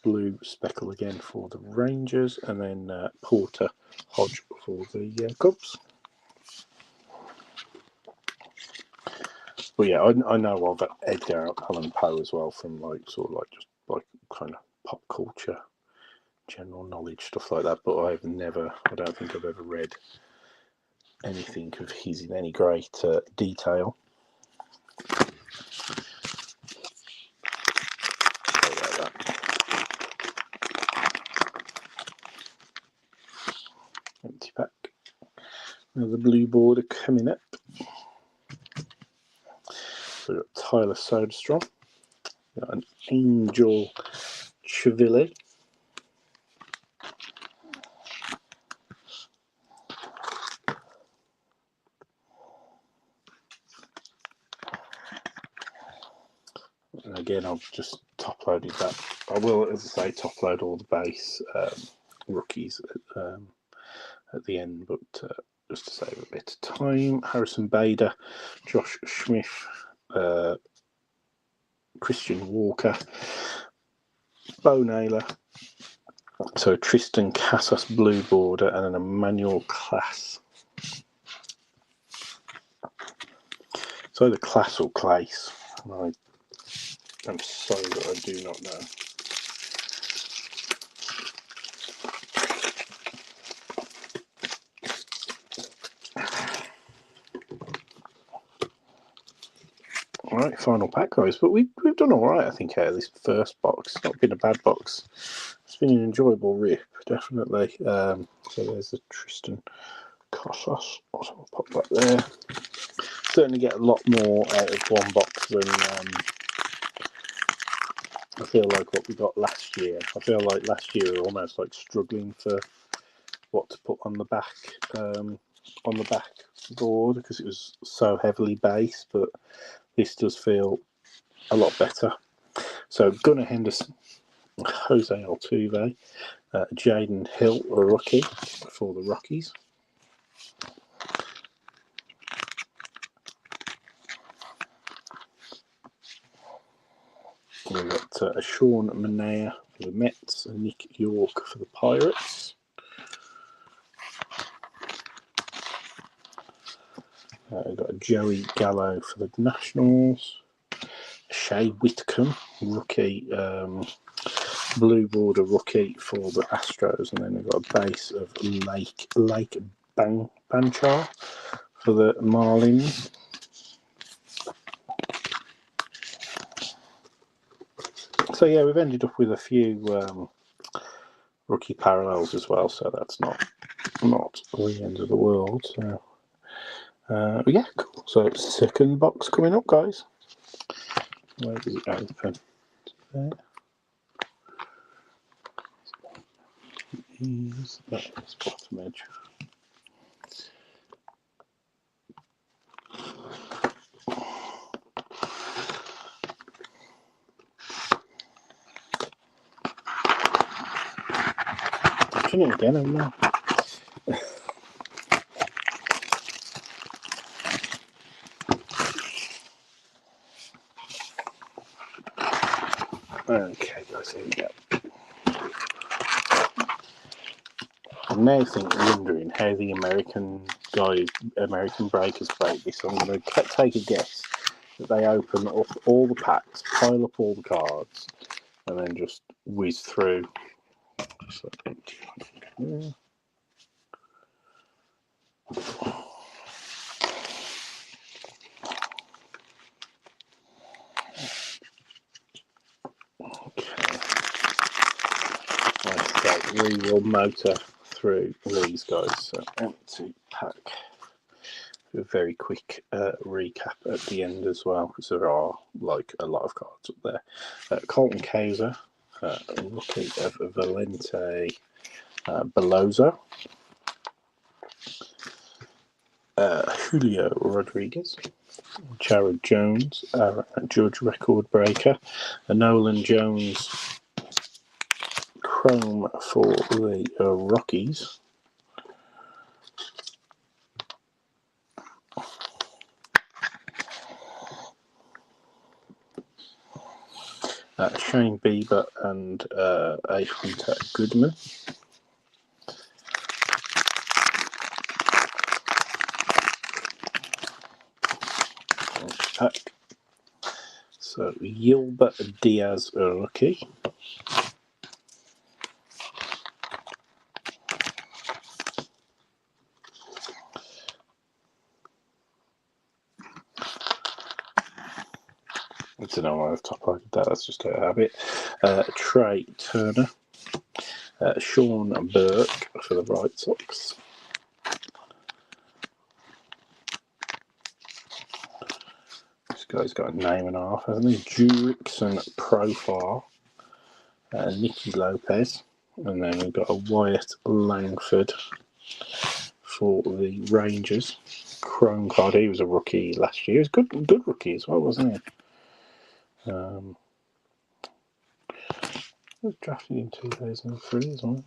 blue speckle again for the Rangers, and then Porter Hodge for the Cubs. But yeah, I know of Edgar Allan Poe as well from like sort of like just like kind of pop culture, general knowledge stuff like that. But I don't think I've ever read anything of his in any great detail. Empty pack. Another blue border coming up. So we've got Tyler Soderstrom. We've got an Angel Chivili. And again, I've just top loaded that. I will, as I say, top load all the base rookies at the end, but just to save a bit of time. Harrison Bader, Josh Smith, Christian Walker, Bo Naylor. So Tristan Casas blue border, and an Emmanuel Class. So the Class or Clace. I'm sorry that I do not know. Right, final pack, guys. But we've done all right, I think, out of this first box. It's not been a bad box. It's been an enjoyable rip, definitely. So there's the Tristan Cossos. So I'll pop that there. Certainly get a lot more out of one box than I feel like what we got last year. I feel like last year we were almost like struggling for what to put on the back board because it was so heavily based, but this does feel a lot better. So Gunnar Henderson, Jose Altuve, Jaden Hill, a rookie for the Rockies. We've got Sean Manaea for the Mets and Nick York for the Pirates. We've got Joey Gallo for the Nationals. Shea Whitcomb, rookie, blue border rookie for the Astros. And then we've got a base of Lake Banchar for the Marlins. So yeah, we've ended up with a few rookie parallels as well, so that's not the end of the world. So yeah, cool. So second box coming up, guys. Where does it open? There. Is that this bottom edge? I've done it again, haven't I? Okay, guys, here we go. I'm now wondering how the American breakers break this. So I'm going to take a guess that they open up all the packs, pile up all the cards, and then just whiz through. Just like empty. Yeah. We will motor through these guys. So empty pack. A very quick recap at the end as well, because there are like a lot of cards up there. Colton Cowser, rookie of Valente Belozo. Julio Rodriguez, Jared Jones, Judge record breaker, Nolan Jones chrome for the Rockies. Shane Bieber and a Hunter Goodman. Pack. So Gilbert Diaz, a rookie. I don't know why I've top-loaded that, that's just a habit. Trey Turner. Sean Burke for the White Sox. This guy's got a name and a half, hasn't he? Jurickson Profile. Nicky Lopez. And then we've got a Wyatt Langford for the Rangers. Chrome card. He was a rookie last year. He was good rookie as well, wasn't he? He was drafted in 2003 as well.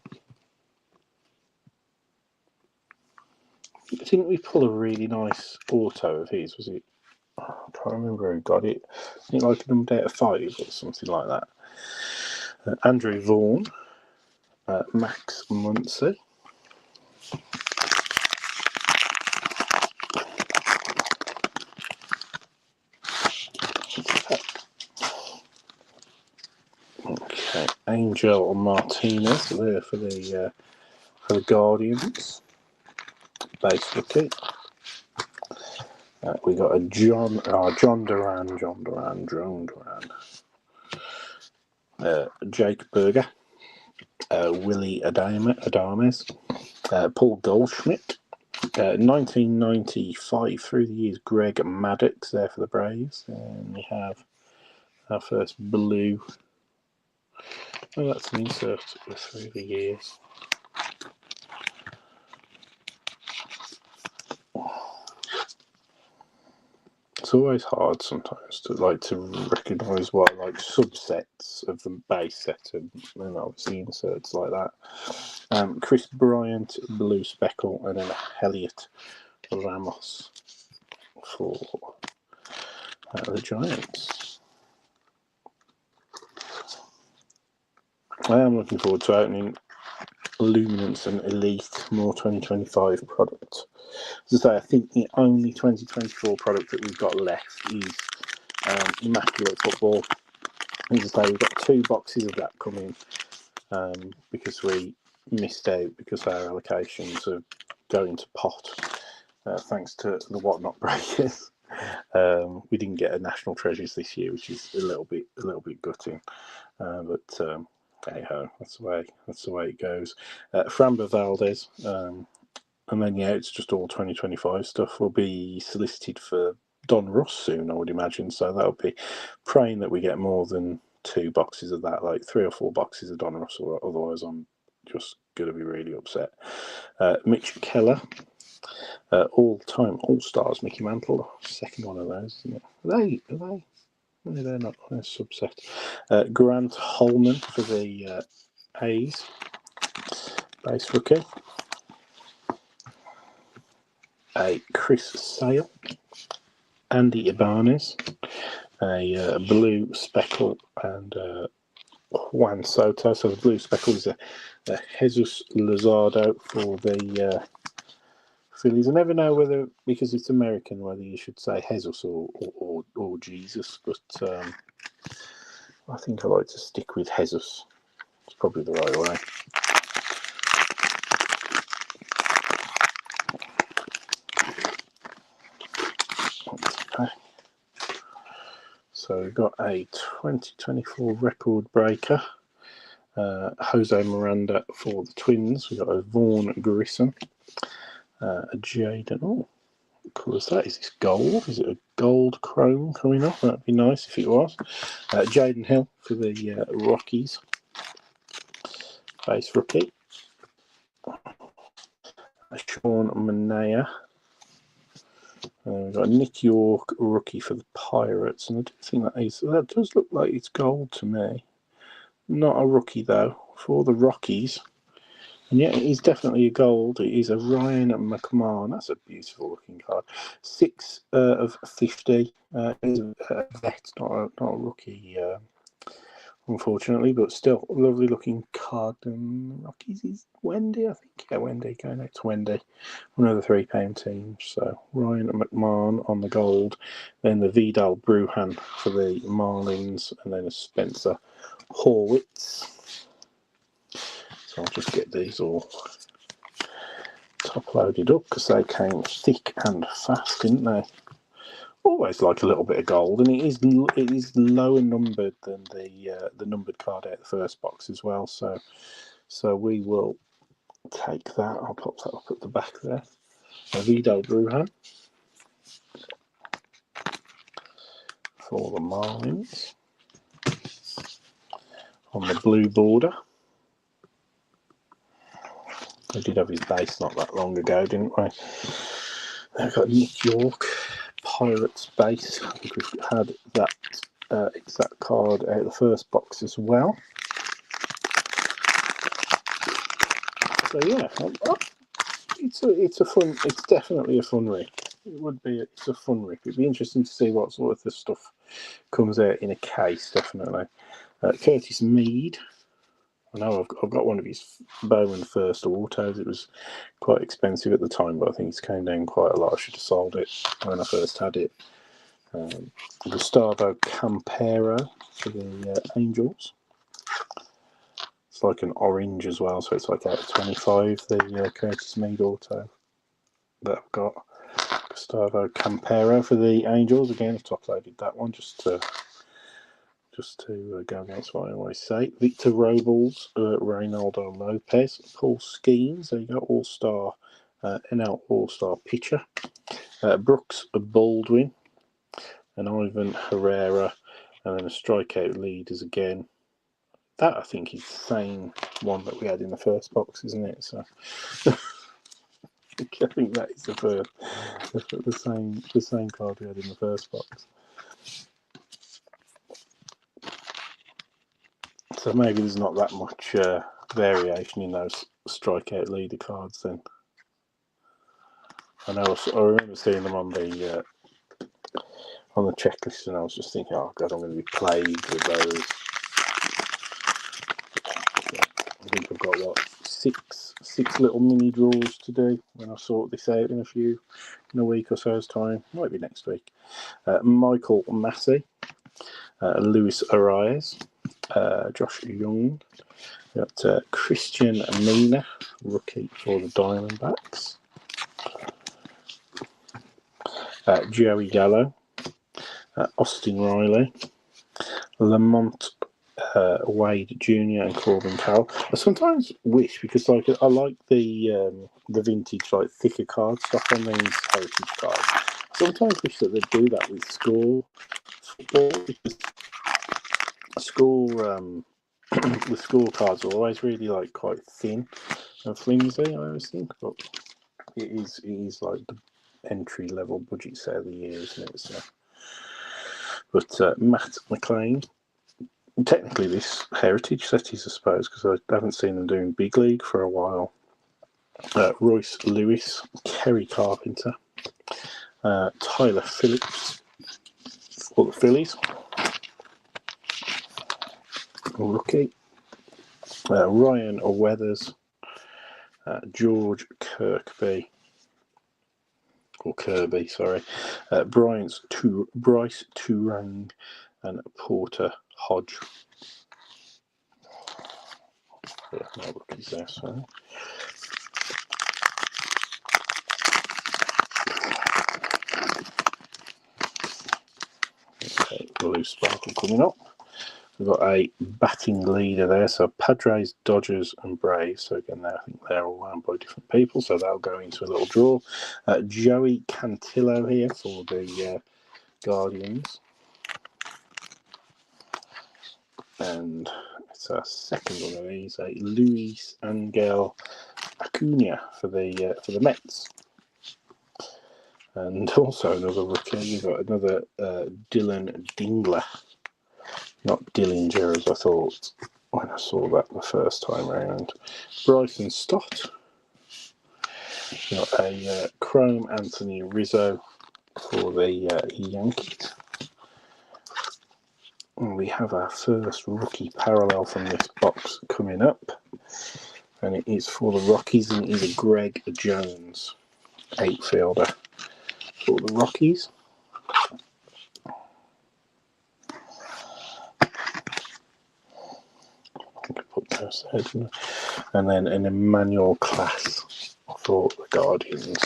Didn't we pull a really nice auto of his? Was it? I can't remember who got it. I think like numbered out of 5 or something like that. Andrew Vaughan, Max Muncy. Okay, Angel Martinez there for the Guardians. Base rookie. We got a John Duran, Jake Berger, Willie Adames, Paul Goldschmidt, 1995 through the years, Greg Maddox there for the Braves, and we have our first blue. Oh, that's an insert through the years. It's always hard sometimes to recognise what subsets of the base set and obviously inserts like that. Chris Bryant, blue speckle, and then Elliot Ramos for the Giants. I am looking forward to opening Luminance and Elite more 2025 products. As I say, I think the only 2024 product that we've got left is Immaculate Football. As I say, we've got 2 boxes of that coming because we missed out because our allocations are going to pot thanks to the Whatnot breakers. We didn't get a National Treasures this year, which is a little bit gutting. But hey ho, that's the way it goes. Framber Valdez, and then it's just all 2025 stuff. Will be solicited for Don Russ soon, I would imagine. So that'll be praying that we get more than 2 boxes of that, like 3 or 4 boxes of Don Russell. Otherwise, I'm just going to be really upset. Mitch Keller, all-time All-Stars, Mickey Mantle, second one of those, isn't it? Are they? No, they're not. They're subset. Grant Holman for the A's, base rookie. A Chris Sale, Andy Ibanez, a blue speckle, and Juan Soto. So the blue speckle is a Jesus Luzardo for the Phillies. I never know whether, because it's American, whether you should say Jesus or Jesus, but I think I like to stick with Jesus. It's probably the right way. Okay. So we've got a 2024 record breaker. Jose Miranda for the Twins. We've got a Vaughn Grissom. A Jaden. Oh, what colour is that? Is this gold? Is it a gold chrome coming off? That'd be nice if it was. Jaden Hill for the Rockies. Base rookie. Sean Manea. We've got a Nick York rookie for the Pirates. And I do think that does look like it's gold to me. Not a rookie though for the Rockies, and yet it is definitely a gold. It is a Ryan McMahon. That's a beautiful looking card. 6 of 50. Is a vet, not a rookie, unfortunately, but still a lovely looking card. And the Rockies is Wendy, I think. Yeah, Wendy going out to Wendy. One of the £3 teams. So Ryan McMahon on the gold, then the Vidal Brujan for the Marlins, and then a Spencer Horwitz. So I'll just get these all top loaded up because they came thick and fast, didn't they? Always like a little bit of gold, and it is lower numbered than the numbered card out the first box as well. So we will take that. I'll pop that up at the back there. Vidal Brujan for the Marlins on the blue border. We did have his base not that long ago, didn't we? I've got Nick York, Pirates base. I think we've had that exact card out of the first box as well. So yeah, it's definitely a fun rip. It's a fun rip. It'd be interesting to see what sort of stuff comes out in a case, definitely. Curtis Mead. I know I've got one of his Bowman first autos. It was quite expensive at the time, but I think it's came down quite a lot. I should have sold it when I first had it. Gustavo Campero for the Angels. It's like an orange as well, so it's like out of 25, the Curtis Mead auto that I've got. Gustavo Campero for the Angels. Again, I've top-loaded that one just to go against what I always say. Victor Robles, Reynaldo Lopez, Paul Skeens. There you go, All-Star, NL All-Star pitcher. Brooks Baldwin and Ivan Herrera, and then a strikeout leaders again. That I think is the same one that we had in the first box, isn't it? So I think that is the same card we had in the first box. So maybe there's not that much variation in those strikeout leader cards then. I remember seeing them on the checklist, and I was just thinking, oh god, I'm going to be plagued with those. I think I've got what six little mini draws to do when I sort this out in a week or so's time. Might be next week. Michael Massey, Luis Arias, Josh Young. Got Christian Mina, rookie for the Diamondbacks. Joey Gallo, Austin Riley, Lamont Wade Jr. and Corbin Carroll. I sometimes wish, because I like the vintage, like thicker card stuff on these heritage cards. I sometimes wish that they'd do that with school football, because the school cards are always really like quite thin and flimsy, I always think, but it is like the entry level budget set of the year, isn't it? So, but Matt McLean, technically this heritage set is, I suppose, because I haven't seen them doing big league for a while. Royce Lewis, Kerry Carpenter, Tyler Phillips for the Phillies, rookie. Ryan Weathers, George Kirby, Bryce Turang, and Porter Hodge. Yeah, no rookies there, sorry. Okay, blue sparkle coming up. We've got a batting leader there, so Padres, Dodgers, and Braves. So again, I think they're all owned by different people, so they'll go into a little draw. Joey Cantillo here for the Guardians. And it's a second one of these, a Luis Angel Acuna for the Mets. And also another rookie, you've got another Dylan Dingler. Not Dillinger, as I thought when I saw that the first time round. Bryson Stott. Got a Chrome Anthony Rizzo for the Yankees. And we have our first rookie parallel from this box coming up. And it is for the Rockies, and it is a Greg Jones, 8-fielder for the Rockies. And then an Emmanuel Class for the Guardians.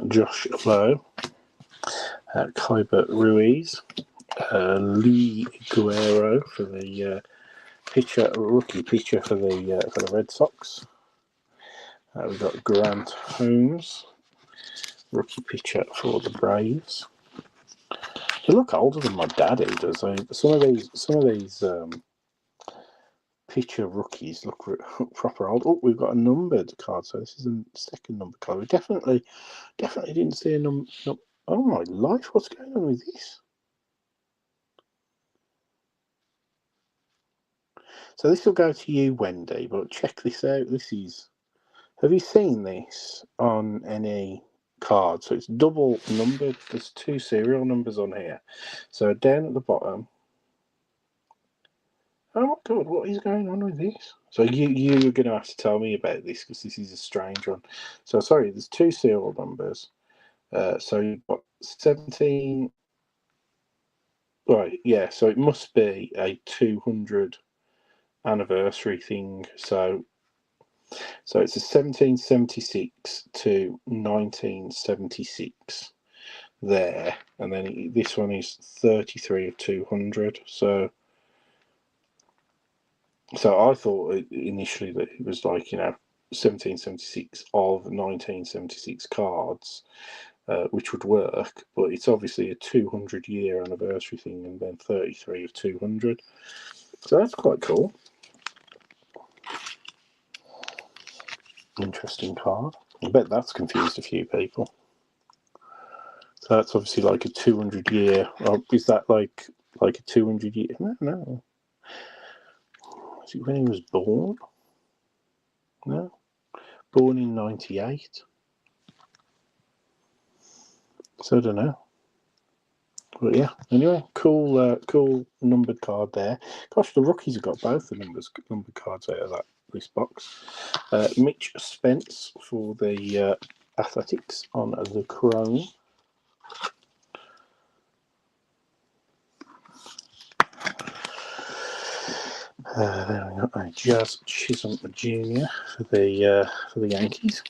Josh Lowe, Kybert Ruiz, Lee Guerrero for the rookie pitcher for the Red Sox. We've got Grant Holmes, rookie pitcher for the Braves. He look older than my daddy does. Some of these pitcher rookies look proper old. Oh, we've got a numbered card, so this is a second number card. We definitely didn't see a number. Oh my life! What's going on with this? So this will go to you, Wendy. But check this out. This is. Have you seen this on any card? So it's double numbered. There's 2 serial numbers on here. So down at the bottom. Oh my god, what is going on with this? So you're going to have to tell me about this, because this is a strange one. So sorry, there's 2 serial numbers. So you've got 17. Right, yeah, so it must be a 200 anniversary thing. So it's a 1776 to 1976 there, and then this one is 33 of 200. So I thought initially that it was like, 1776 of 1976 cards, which would work, but it's obviously a 200-year anniversary thing, and then 33 of 200. So that's quite cool. Interesting card. I bet that's confused a few people. So that's obviously like a 200-year. Or is that like a 200-year? No. Is it when he was born? No. Born in 98. So I don't know. But yeah, anyway, cool numbered card there. Gosh, the rookies have got both the numbered cards out of this box. Mitch Spence for the Athletics on the chrome. Then we got a Jazz Chisholm Jr. for the Yankees.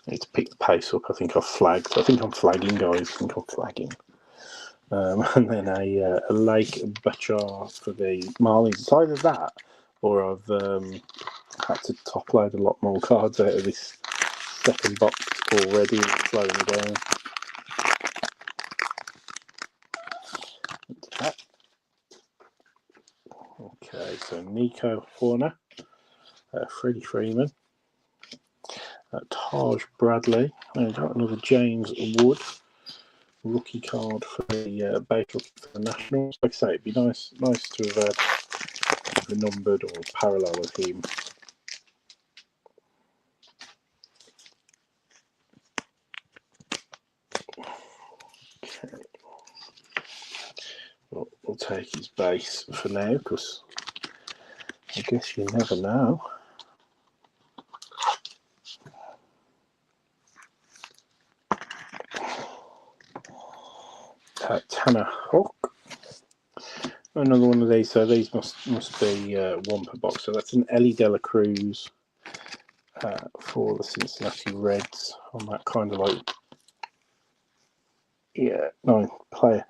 I need to pick the pace up. I think I've flagged. I think I'm flagging, guys. I think I'm flagging. And then a Lake Bachar for the Marlins. It's either that or I've had to top load a lot more cards out of this second box already. It's slowing me down. Okay, so Nico Horner, Freddie Freeman, Taj Bradley, and we've got another James Wood rookie card for the base rookie for the Nationals. Like I say, it'd be nice to have had the numbered or parallel of him. Okay. Well, we'll take his base for now, because I guess you never know. Tanner Hawk, another one of these. So these must be one per box. So that's an Ellie Dela Cruz for the Cincinnati Reds on that kind of like, yeah, no, player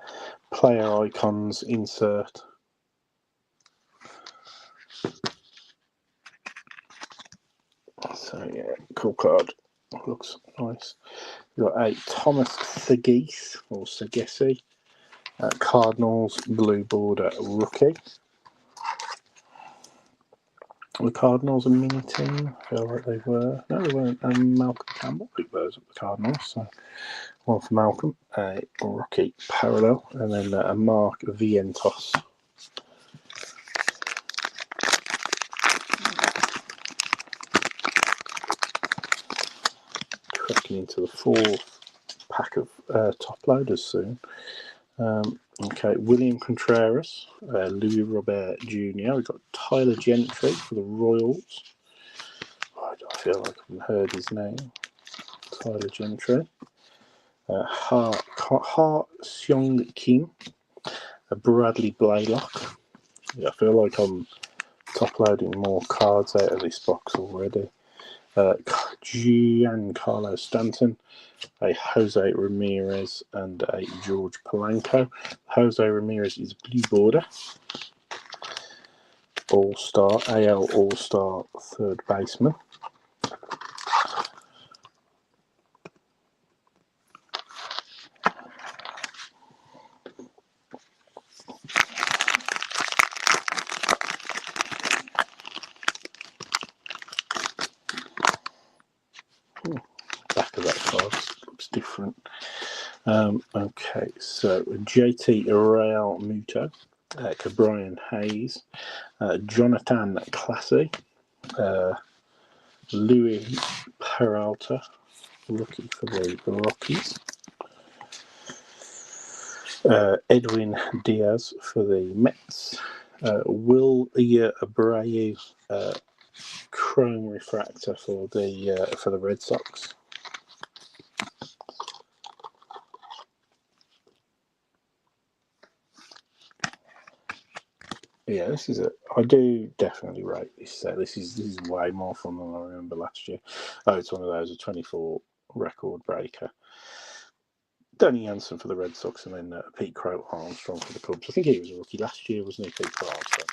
icons insert. So yeah, cool card. Looks nice. We've got a Thomas Segese or Segesi, Cardinals blue border rookie. The Cardinals a mini team. I feel like they were. No, they weren't. Malcolm Campbell picked those at the Cardinals. So one for Malcolm, a rookie parallel, and then a Mark Vientos. Cracking into the fourth pack of top loaders soon. Okay, William Contreras, Louis Robert Jr. We've got Tyler Gentry for the Royals. I feel like I've heard his name. Tyler Gentry. Ha Seong Kim, Bradley Blaylock. Yeah, I feel like I'm top loading more cards out of this box already. Giancarlo Stanton, a Jose Ramirez, and a George Polanco. Jose Ramirez is blue border. All-Star, AL All-Star third baseman. Back of that card looks different. Okay, so JT Real Muto, Brian Hayes, Jonathan Classy, Louis Peralta, looking for the Rockies, Edwin Diaz for the Mets, Will Abreu, chrome refractor for the Red Sox. Yeah, this is I do definitely rate this set. This is way more fun than I remember last year. Oh, it's one of those, a 24 record breaker. Danny Jansen for the Red Sox, and then Pete Crow Armstrong for the Cubs. I think he was a rookie last year, wasn't he, Pete Crow Armstrong?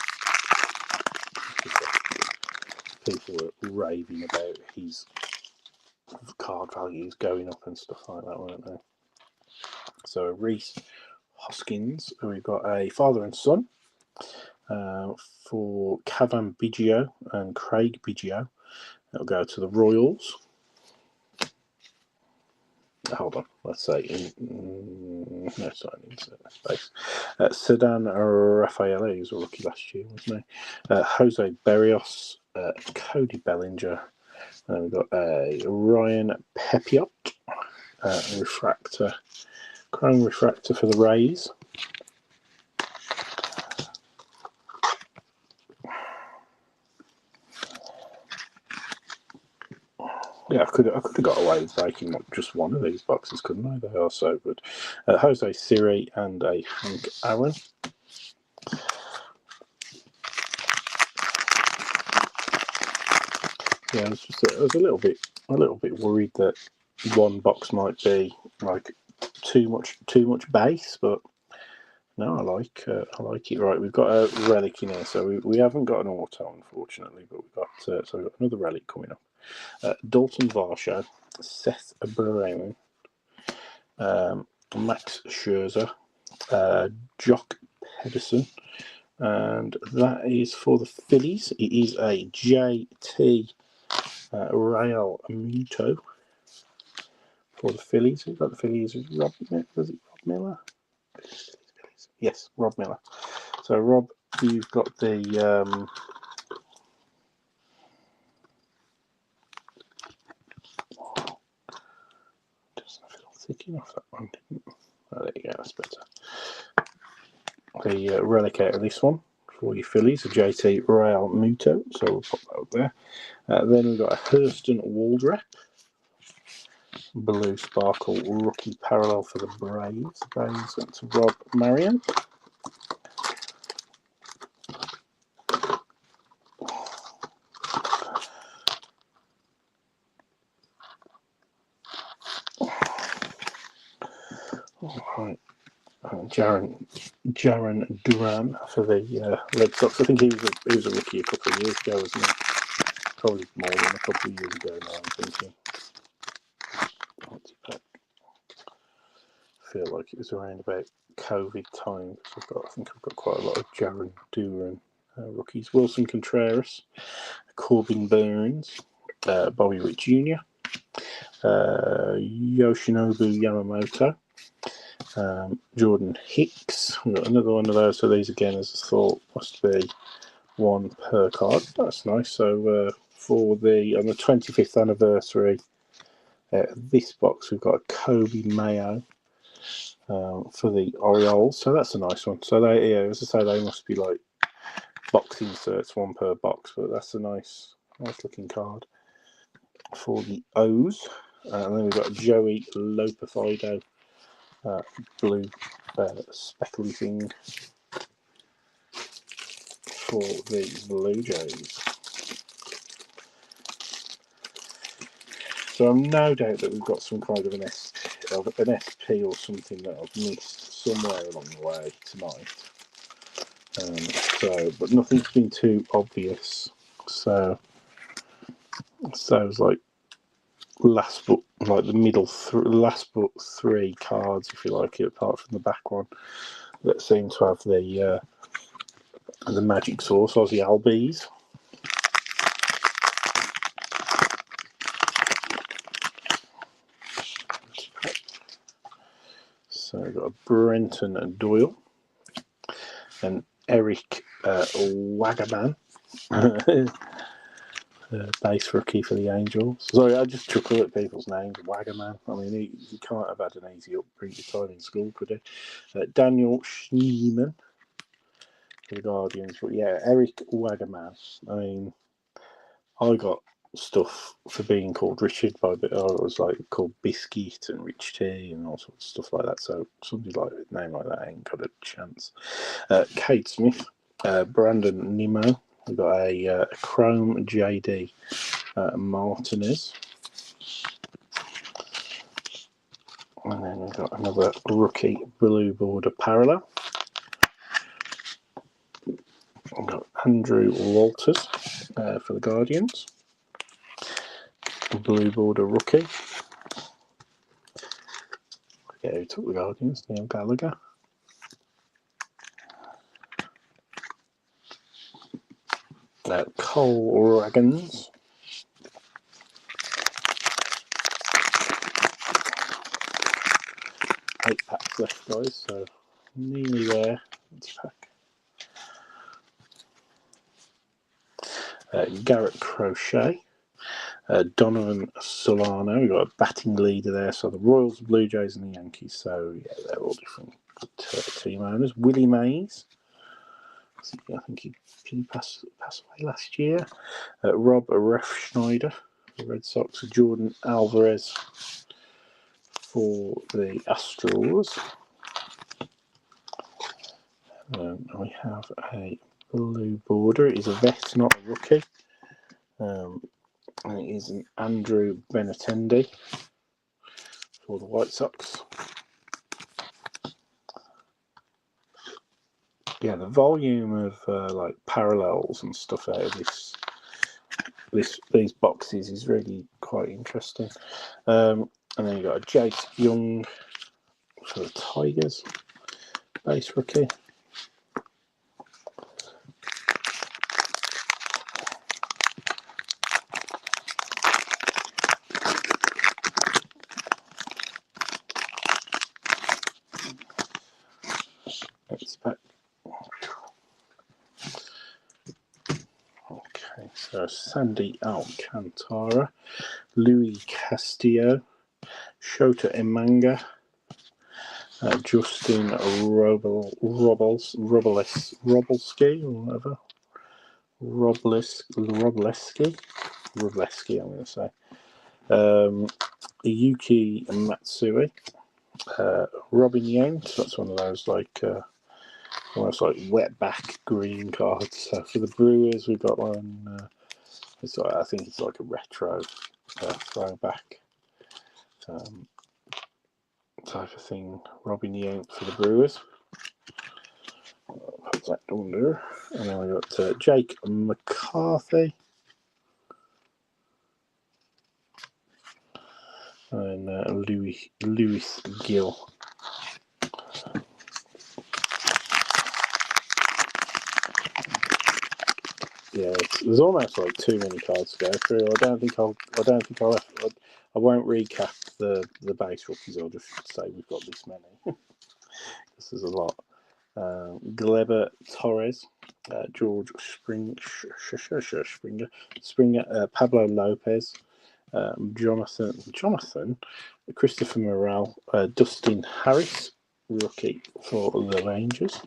People were raving about his card values going up and stuff like that, weren't they? So Reese Hoskins, we've got a father and son for Cavan Biggio and Craig Biggio. It'll go to the Royals. Hold on, let's say no, sorry, I need space. Sedan Rafaela, he was a rookie last year, wasn't he? Jose Berrios, Cody Bellinger, and we've got a Ryan Pepiot, refractor, chrome refractor for the Rays. Yeah, I could have got away with breaking just one of these boxes, couldn't I? They are so good. Jose Siri and a Hank Aaron. Yeah, I was a little bit worried that one box might be like too much base, but no, I like it. Right, we've got a relic in here, so we haven't got an auto, unfortunately, but we've got so we've got another relic coming up. Dalton Varsho, Seth Brown, Max Scherzer, Jock Pederson, and that is for the Phillies. It is a JT Real Muto for the Phillies. Who got the Phillies? Was it Rob Miller? Yes, Rob Miller. So Rob, you've got the doesn't feel thick enough, that one didn't. Oh, there you go, that's better. The relic out of this one for your Phillies, a JT Real Muto, so we'll pop that up there. Then we've got a Hurston Waldrep, blue sparkle rookie parallel for the Braves. Braves went to Rob Marion. All right. Jaron Duran for the Red Sox. I think he was a rookie a couple of years ago, wasn't he? Probably more than a couple of years ago now, I'm thinking. I feel like it was around about COVID time. I think I've got quite a lot of Jaron Duran rookies. Wilson Contreras, Corbin Burns, Bobby Witt Jr., Yoshinobu Yamamoto, Jordan Hicks. We've got another one of those. So these again, as I thought, must be one per card. That's nice. So for on the 25th anniversary, this box we've got a Kobe Mayo for the Orioles. So that's a nice one. So they, as I say, they must be like box inserts, one per box. But that's a nice looking card for the O's. And then we've got Joey Lopafido, blue speckly thing for the Blue Jays. So I'm no doubt that we've got some kind of an SP or something that I've missed somewhere along the way tonight. But nothing's been too obvious. So it's like last book, like the middle last book 3 cards, if you like it, apart from the back one, that seem to have the magic sauce, Aussie Albies. So we've got a Brenton Doyle and Eric Wagaman, base rookie for the Angels. Sorry, I just chuckle at people's names. Wagaman. I mean, he can't have had an easy upbringing time in school, could he? Daniel Schneeman for the Guardians. But yeah, Eric Wagaman. I mean, I got stuff for being called Richard by I was like called Biscuit and Rich T and all sorts of stuff like that. So somebody like a name like that ain't got a chance. Kate Smith Brandon Nimmo. We've got a Chrome JD Martinez. And then we've got another rookie blue border parallel. We've got Andrew Walters for the Guardians. Blue border rookie. Yeah, who took the Guardians? Neil Gallagher. Cole Ragans. 8 packs left, guys, so nearly there. Let's pack. Garrett Crochet. Donovan Solano. We've got a batting leader there. So the Royals, the Blue Jays, and the Yankees. So yeah, they're all different team owners. Willie Mays. I think he passed away last year. Rob Refschneider, the Red Sox. Jordan Alvarez for the Astros. We have a blue border. It is a vet, not a rookie. And it is an Andrew Benintendi for the White Sox. Yeah, the volume of like parallels and stuff out of these boxes is really quite interesting. And then you've got a Jace Young for the Tigers, base rookie. Next pack. Okay, so Sandy Alcantara, Louis Castillo, Shota Imanga, Justin Robalski, or whatever. Robleski, I'm going to say. Yuki Matsui, Robin Yang. So that's one of those like almost like wetback green cards. So for the Brewers, we've got one. It's like, I think it's like a retro throwback type of thing. Robin Yang for the Brewers. Put that under. And then we got Jake McCarthy. And Lewis Gill. Yeah, there's almost like too many cards to go through. I won't recap the base rookies. I'll just say we've got this many. This is a lot. Gleyber Torres, George Springer, Pablo Lopez, Jonathan, Christopher Morel, Dustin Harris, rookie for the Rangers.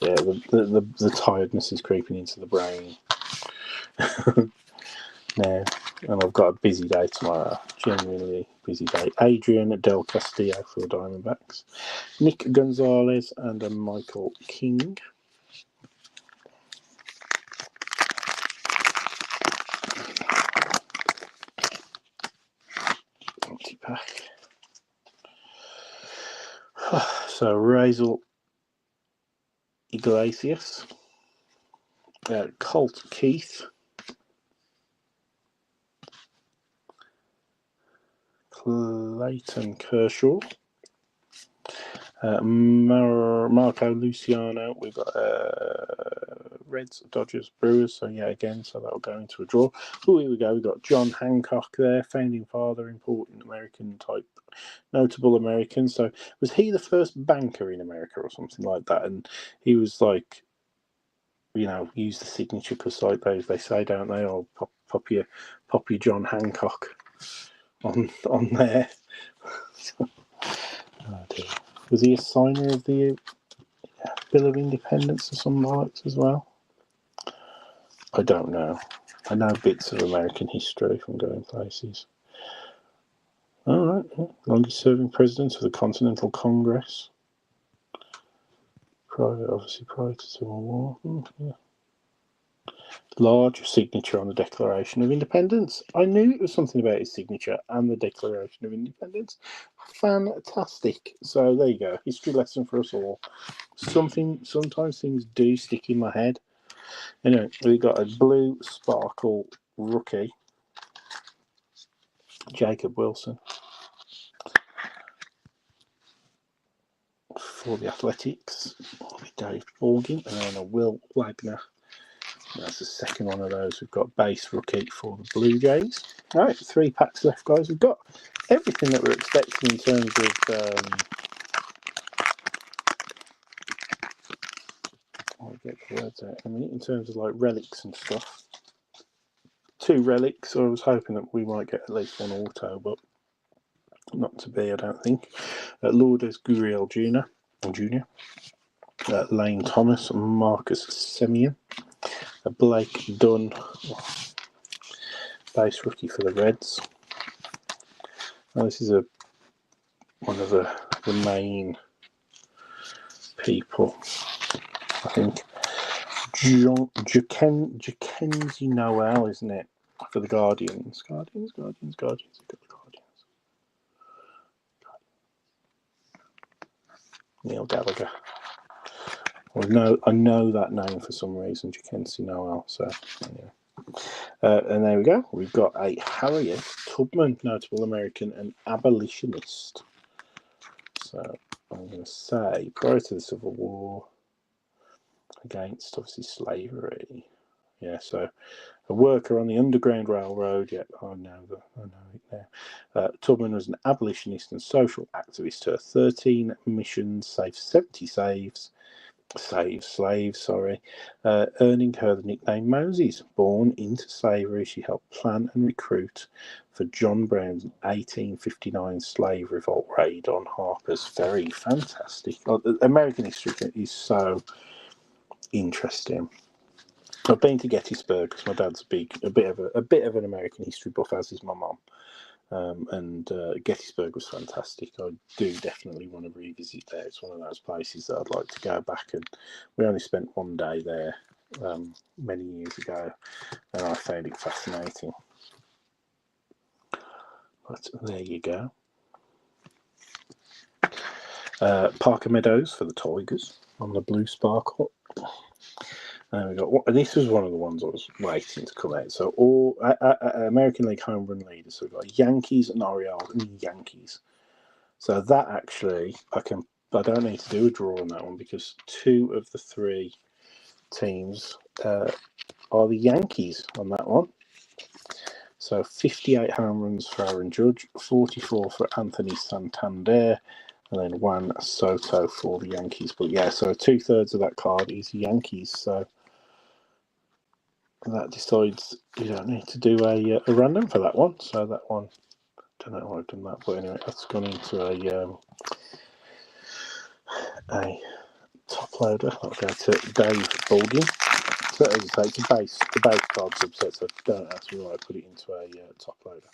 Yeah, the tiredness is creeping into the brain now, and I've got a busy day tomorrow. Genuinely busy day. Adrian Del Castillo for the Diamondbacks, Nick Gonzalez, and Michael King. Empty pack. So Razel Iglesias, Colt Keith, Clayton Kershaw, Marco Luciano. We've got Reds, Dodgers, Brewers. So yeah, again, so that'll go into a draw. Oh, here we go. We've got John Hancock there, founding father, important American type, notable American. So was he the first banker in America or something like that? And he was like, use the signature because like they say, don't they? Or pop your John Hancock on there. Oh dear. Was he a signer of the Bill of Independence or some bollocks as well? I don't know. I know bits of American history from going places. All right. Longest serving president of the Continental Congress. Obviously prior to Civil War. Yeah. Large signature on the Declaration of Independence. I knew it was something about his signature and the Declaration of Independence. Fantastic. So there you go. History lesson for us all. Sometimes things do stick in my head. Anyway, we got a blue sparkle rookie, Jacob Wilson, for the Athletics. Dave Morgan, and then a Will Wagner. That's the second one of those. We've got base rookie for the Blue Jays. All right, 3 packs left, guys. We've got everything that we're expecting in terms of I'll get the words out. I mean, in terms of like relics and stuff. 2 relics. So I was hoping that we might get at least 1 auto, but not to be, I don't think. Lourdes Gurriel Jr. Lane Thomas, Marcus Semien, Blake Dunn, base rookie for the Reds. This is one of the main people, I think. Jackenzie Noel, isn't it, for the Guardians? Guardians. We've got the Guardians. Neil Gallagher. I know that name for some reason, Jackenzie Noel. So anyway. And there we go. We've got a Harriet Tubman, notable American and abolitionist. So I'm going to say, prior to the Civil War, against obviously slavery. Yeah, so a worker on the Underground Railroad. Yeah, I know it now. Tubman was an abolitionist and social activist. Her 13 missions saved 70 slaves, earning her the nickname Moses. Born into slavery, she helped plan and recruit for John Brown's 1859 slave revolt raid on Harper's Ferry. Fantastic. American history is so interesting. I've been to Gettysburg because my dad's a bit of an American history buff, as is my mum. And Gettysburg was fantastic. I do definitely want to revisit there. It's one of those places that I'd like to go back. And we only spent 1 day there many years ago, and I found it fascinating. But there you go. Parker Meadows for the Tigers on the blue sparkle. And we got, and this was one of the ones I was waiting to come out. So all American League home run leaders. So we've got Yankees and Orioles and Yankees. So that actually, I don't need to do a draw on that one because 2 of the 3 teams are the Yankees on that one. So 58 home runs for Aaron Judge, 44 for Anthony Santander, and then Juan Soto for the Yankees. But yeah, so 2/3 of that card is Yankees. So that decides you don't need to do a random for that one. So that one, don't know why I've done that, but anyway, that's gone into a top loader. I'll go to Dave Baldwin. So as I say, it's the base card subset, so don't ask me why I put it into a top loader.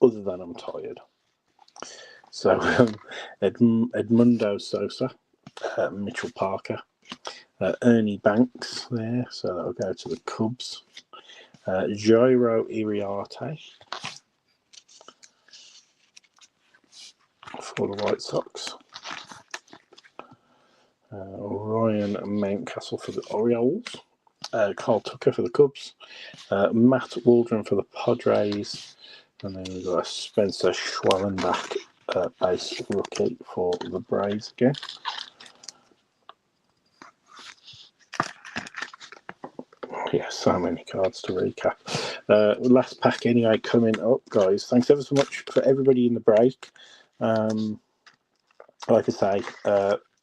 Other than I'm tired. So Edmundo Sosa, Mitchell Parker, Ernie Banks there, so that'll go to the Cubs. Jairo Iriarte for the White Sox. Ryan Mountcastle for the Orioles. Carl Tucker for the Cubs. Matt Waldron for the Padres. And then we've got a Spencer Schwellenbach base rookie for the Braves again. Yeah, so many cards to recap. Last pack anyway coming up, guys. Thanks ever so much for everybody in the break. Like I say,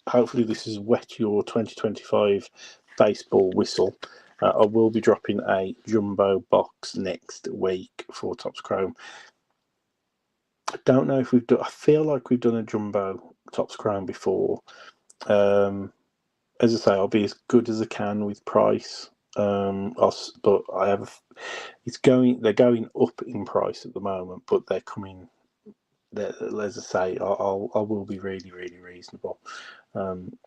hopefully this has wet your 2025 baseball whistle. I will be dropping a jumbo box next week for Topps Chrome. I don't know if we've done. I feel like we've done a jumbo Topps Chrome before. As I say, I'll be as good as I can with price. But I have. They're going up in price at the moment, but they're coming as I say, I will be really reasonable on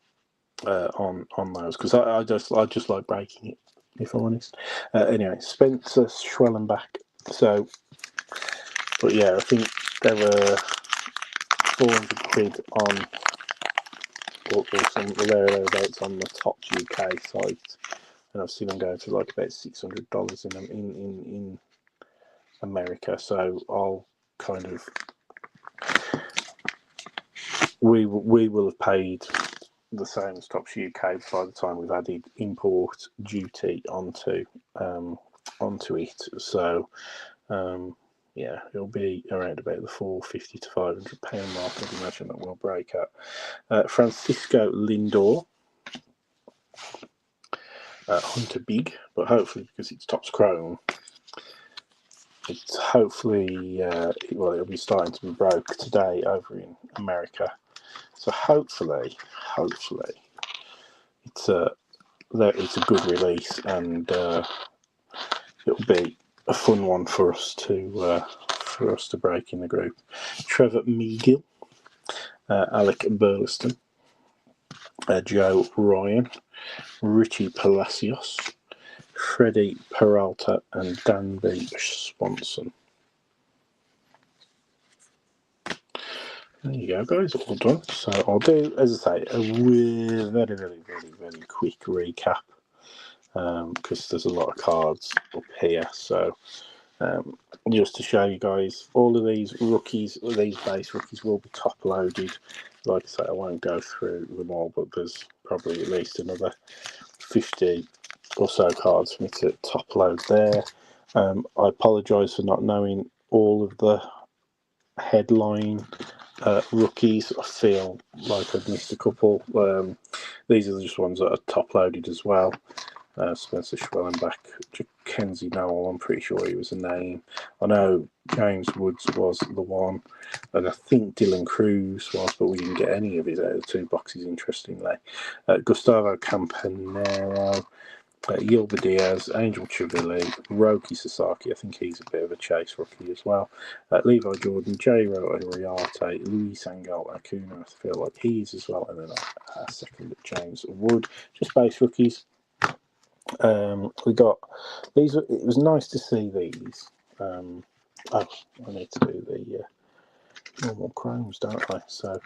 those, because I just like breaking it, if I'm honest. Anyway, Spencer Schwellenbach. So, but yeah, I think there were 400 quid on, or some thereabouts on the TOPPS UK site, and I've seen them going for like about $600 in America. So I'll kind of, we will have paid the same as TOPPS UK by the time we've added import duty onto it. So yeah, it'll be around about the £450 to £500 mark. I'd imagine that will break up. Francisco Lindor, Hunter Big, but hopefully, because it's TOPPS Chrome, it's hopefully it'll be starting to be broke today over in America. So hopefully it's a good release, and it'll be a fun one for us to break in the group. Trevor Megill, Alec Burleston, Joe Ryan, Richie Palacios, Freddie Peralta, and Danby Swanson. There you go, guys, all done. So I'll do, as I say, a very quick recap, because there's a lot of cards up here. So just to show you guys, all of these rookies, these base rookies, will be top loaded. Like I say, I won't go through them all, but there's probably at least another 50 or so cards for me to top load there. I apologise for not knowing all of the headline rookies. I feel like I've missed a couple. These are just ones that are top loaded as well. Spencer Schwellenbach, Kenzie Noel, I'm pretty sure he was a name. I know James Woods was the one, and I think Dylan Cruz was, but we didn't get any of his out of the 2 boxes, interestingly. Gustavo Campanero, Yilba Diaz, Angel Chivilli, Roki Sasaki, I think he's a bit of a chase rookie as well. Levi Jordan, J-Ro Ariarte, Luis Angel Acuna, I feel like he's as well, and then a second at James Wood. Just base rookies. We got these. It was nice to see these. Oh, I need to do the normal chromes, don't I? So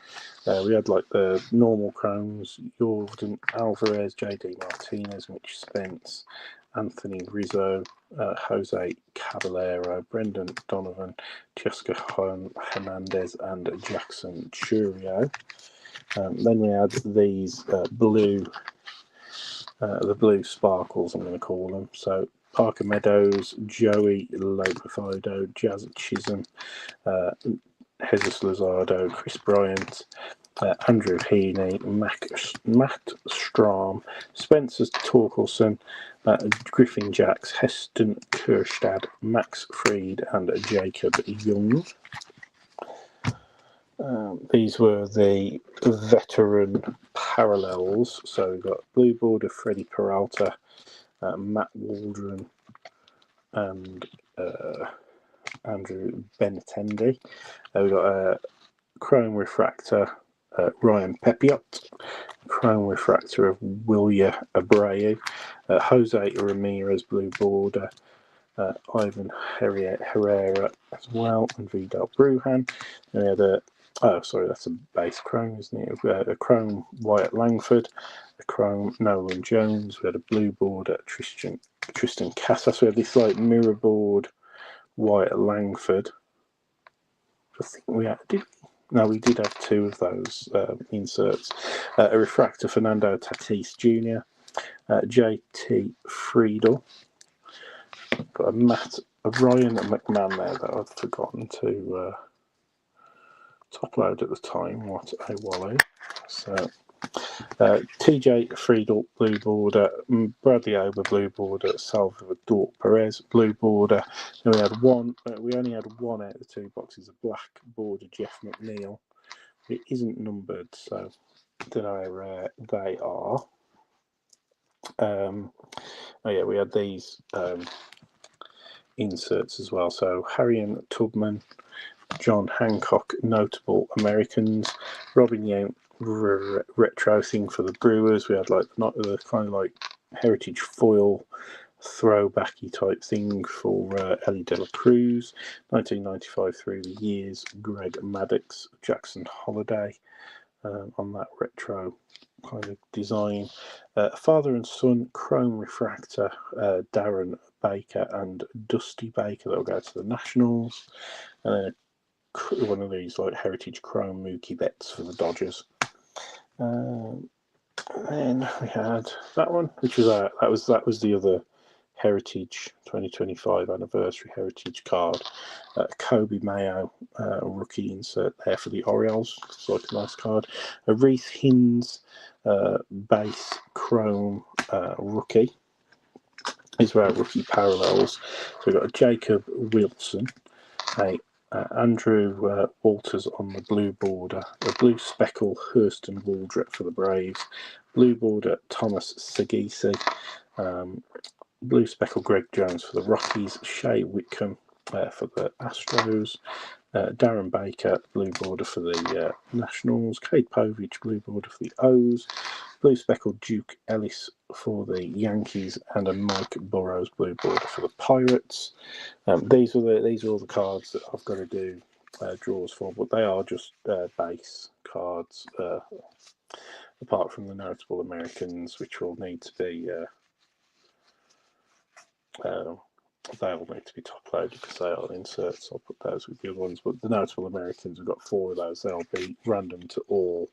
we had like the normal chromes: Jordan Alvarez, JD Martinez, Mitch Spence, Anthony Rizzo, Jose Caballero, Brendan Donovan, Jessica Hernandez, and Jackson Churio. Then we had these blue. The blue sparkles, I'm going to call them. So Parker Meadows, Joey Lopafido, Jazz Chisholm, Jesus Luzardo, Chris Bryant, Andrew Heaney, Matt Strom, Spencer Torkelson, Griffin Jacks, Heston Kerstad, Max Fried, and Jacob Young. These were the veteran parallels. So we've got blue border Freddie Peralta, Matt Waldron, and Andrew Benintendi. We've got a chrome refractor Ryan Pepiot, chrome refractor of Willia Abreu, Jose Ramirez blue border, Ivan Herrera as well, and Vidal Brujan. And we had a that's a base chrome, isn't it? A chrome Wyatt Langford, a chrome Nolan Jones. We had a blue border Tristan Casas. We had this like mirror board Wyatt Langford. I think we had, we did have 2 of those inserts. A refractor Fernando Tatis Jr., JT Friedel. Got a Ryan McMahon there that I'd forgotten to top load at the time. What a wally. So TJ Friedel blue border, Bradley Ober blue border, Salvador Perez blue border. Then we had one. We only had one out of the 2 boxes of black border Jeff McNeil. It isn't numbered, so I don't know how rare they are. Oh yeah, we had these inserts as well. So Harrion Tubman, John Hancock Notable Americans. Robin Yount retro thing for the Brewers. We had like the kind of like heritage foil throwbacky type thing for Ellie De La Cruz. 1995 through the years. Greg Maddox, Jackson Holiday on that retro kind of design. Father and son chrome refractor, Darren Baker and Dusty Baker, that'll go to the Nationals. And then one of these like heritage chrome Mookie Betts for the Dodgers. Then we had that one, which was that was the other heritage 2025 anniversary heritage card. Kobe Mayo rookie insert there for the Orioles. It's like a nice card. A Reese Hins base chrome rookie. These were our rookie parallels. So we've got a Jacob Wilson, a Andrew Walters on the blue border, a blue speckle Hurston Waldrop for the Braves, blue border Thomas Segisi, blue speckle Greg Jones for the Rockies, Shea Whitcomb for the Astros, Darren Baker, blue border for the Nationals, Cade Povich, blue border for the O's, blue speckled Duke Ellis for the Yankees, and a Mike Burrows blue border for the Pirates. These are all the cards that I've got to do draws for, but they are just base cards, apart from the Notable Americans, which will need to be they'll need to be top loaded because they are inserts. I'll put those with the other ones, but the Notable Americans, we've got 4 of those. They'll be random to all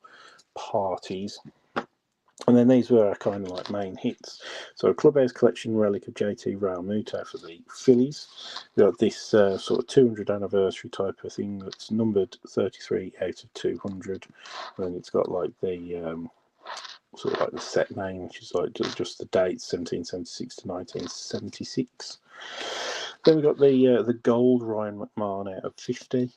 parties. And then these were our kind of like main hits. So a Clubhouse Collection relic of JT Realmuto for the Phillies. We've got this sort of 200 anniversary type of thing that's numbered 33 out of 200. And it's got like the sort of like the set name, which is like just the dates, 1776 to 1976. Then we've got the gold Ryan McMahon out of 50. We've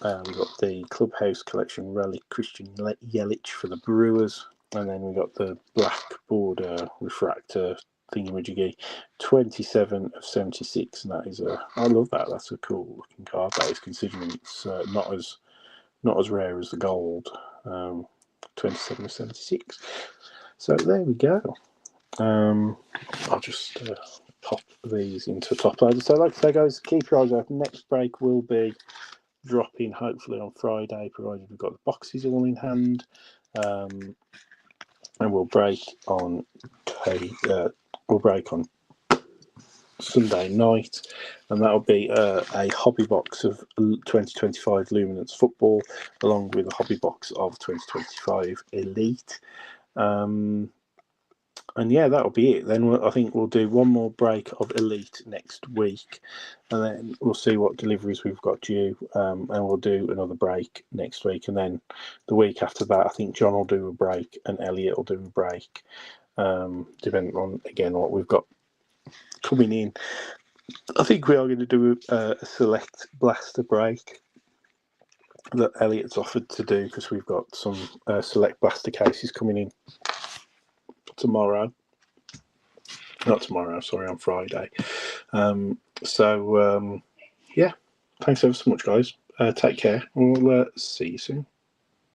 got the Clubhouse Collection relic Christian Yelich for the Brewers. And then we got the black border refractor thingamajiggy, 27 of 76, and that is I love that. That's a cool looking card. That is, considering it's not as rare as the gold. 27 of 76. So there we go. I'll just pop these into top loader. So like I say, guys, keep your eyes open. Next break will be dropping hopefully on Friday, provided we've got the boxes all in hand. And we'll break on Sunday night, and that'll be a hobby box of 2025 Luminance Football, along with a hobby box of 2025 Elite. And yeah, that'll be it. Then I think we'll do one more break of Elite next week, and then we'll see what deliveries we've got due, and we'll do another break next week. And then the week after that, I think John will do a break and Elliot will do a break, depending on, again, what we've got coming in. I think we are going to do a select blaster break that Elliot's offered to do, because we've got some select blaster cases coming in tomorrow. Not tomorrow, sorry, on Friday. Yeah, thanks ever so much, guys. Take care. We'll see you soon.